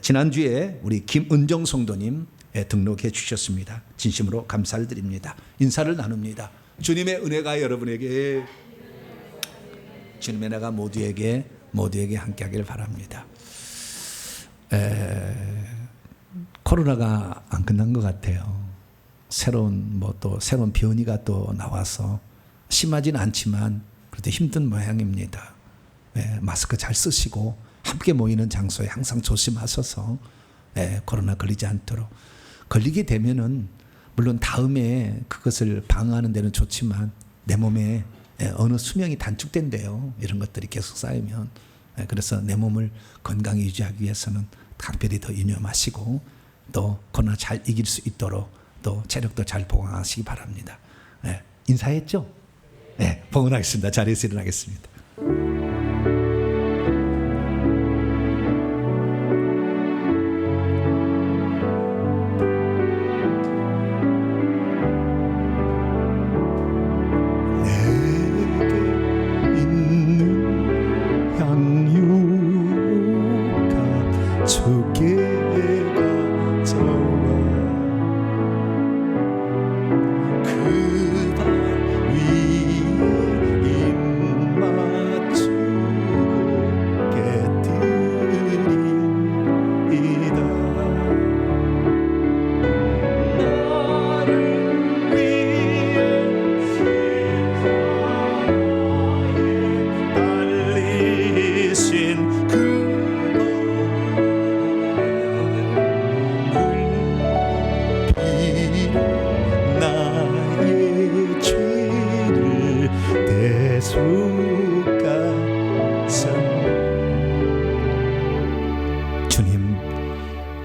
Speaker 1: 지난주에 우리 김은정 성도님 등록해 주셨습니다. 진심으로 감사를 드립니다. 인사를 나눕니다. 주님의 은혜가 여러분에게, 주님의 은혜가 모두에게 함께하길 바랍니다. 코로나가 안 끝난 것 같아요. 새로운 변이가 또 나와서 심하지는 않지만 그래도 힘든 모양입니다. 마스크 잘 쓰시고 함께 모이는 장소에 항상 조심하셔서 코로나 걸리지 않도록. 걸리게 되면은 물론 다음에 그것을 방어하는 데는 좋지만 내 몸에 어느 수명이 단축된대요. 이런 것들이 계속 쌓이면. 그래서 내 몸을 건강히 유지하기 위해서는 각별히 더 유념하시고 또 코로나 잘 이길 수 있도록 또 체력도 잘 보강하시기 바랍니다. 인사했죠? 봉헌하겠습니다. 자리에서 일어나겠습니다. 주님,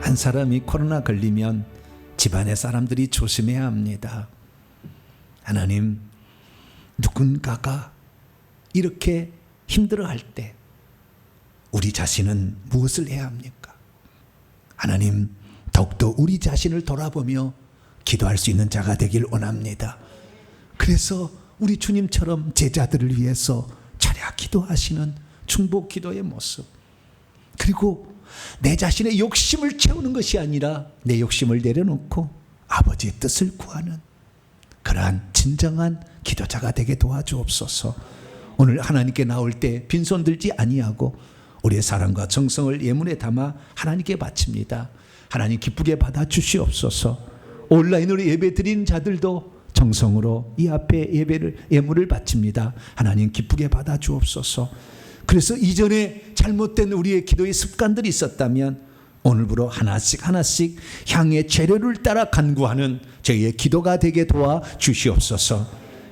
Speaker 1: 한 사람이 코로나 걸리면 집안의 사람들이 조심해야 합니다. 하나님, 누군가가 이렇게 힘들어할 때 우리 자신은 무엇을 해야 합니까? 하나님, 더욱더 우리 자신을 돌아보며 기도할 수 있는 자가 되길 원합니다. 그래서 우리 주님처럼 제자들을 위해서 철야 기도하시는 중보 기도의 모습, 그리고 내 자신의 욕심을 채우는 것이 아니라 내 욕심을 내려놓고 아버지의 뜻을 구하는 그러한 진정한 기도자가 되게 도와주옵소서. 오늘 하나님께 나올 때 빈손 들지 아니하고 우리의 사랑과 정성을 예물에 담아 하나님께 바칩니다. 하나님 기쁘게 받아 주시옵소서. 온라인으로 예배 드리는 자들도 정성으로 이 앞에 예물을 바칩니다. 하나님 기쁘게 받아 주옵소서. 그래서 이전에 잘못된 우리의 기도의 습관들이 있었다면 오늘부로 하나씩 향해 재료를 따라 간구하는 저희의 기도가 되게 도와 주시옵소서.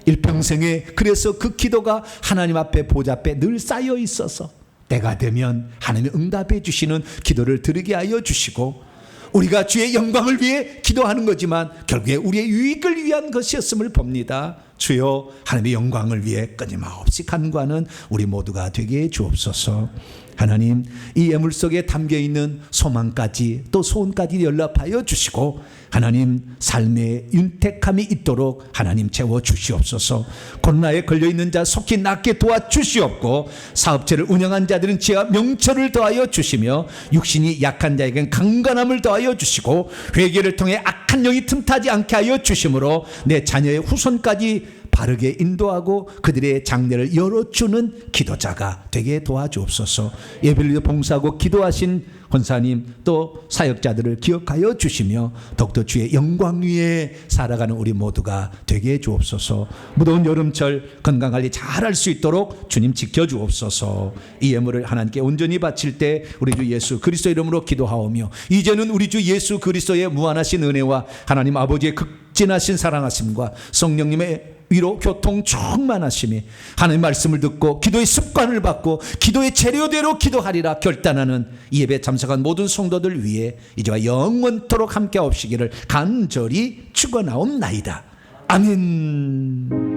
Speaker 1: 일평생에 그래서 그 기도가 하나님 앞에 보좌 앞에 늘 쌓여 있어서 때가 되면 하나님이 응답해 주시는 기도를 드리게 하여 주시고, 우리가 주의 영광을 위해 기도하는 거지만 결국에 우리의 유익을 위한 것이었음을 봅니다. 주여, 하나님의 영광을 위해 끊임없이 간구하는 우리 모두가 되게 해 주옵소서. 하나님, 이 예물 속에 담겨있는 소망까지 또 소원까지 연락하여 주시고, 하나님 삶의 윤택함이 있도록 하나님 채워주시옵소서. 코로나에 걸려있는 자 속히 낫게 도와주시옵고, 사업체를 운영한 자들은 지혜와 명철을 더하여 주시며, 육신이 약한 자에겐 강건함을 더하여 주시고, 회개를 통해 악한 영이 틈타지 않게 하여 주심으로 내 자녀의 후손까지 바르게 인도하고 그들의 장래를 열어주는 기도자가 되게 도와주옵소서. 예배를 위해 봉사하고 기도하신 권사님 또 사역자들을 기억하여 주시며 더욱더 주의 영광 위에 살아가는 우리 모두가 되게 해주옵소서. 무더운 여름철 건강관리 잘할 수 있도록 주님 지켜주옵소서. 이 예물을 하나님께 온전히 바칠 때 우리 주 예수 그리스도 이름으로 기도하오며, 이제는 우리 주 예수 그리스도의 무한하신 은혜와 하나님 아버지의 극진하신 사랑하심과 성령님의 위로 교통 충만하심이 하나님의 말씀을 듣고 기도의 습관을 받고 기도의 재료대로 기도하리라 결단하는 이 예배에 참석한 모든 성도들 위해 이제와 영원토록 함께 하옵시기를 간절히 축원하옵나이다. 아멘.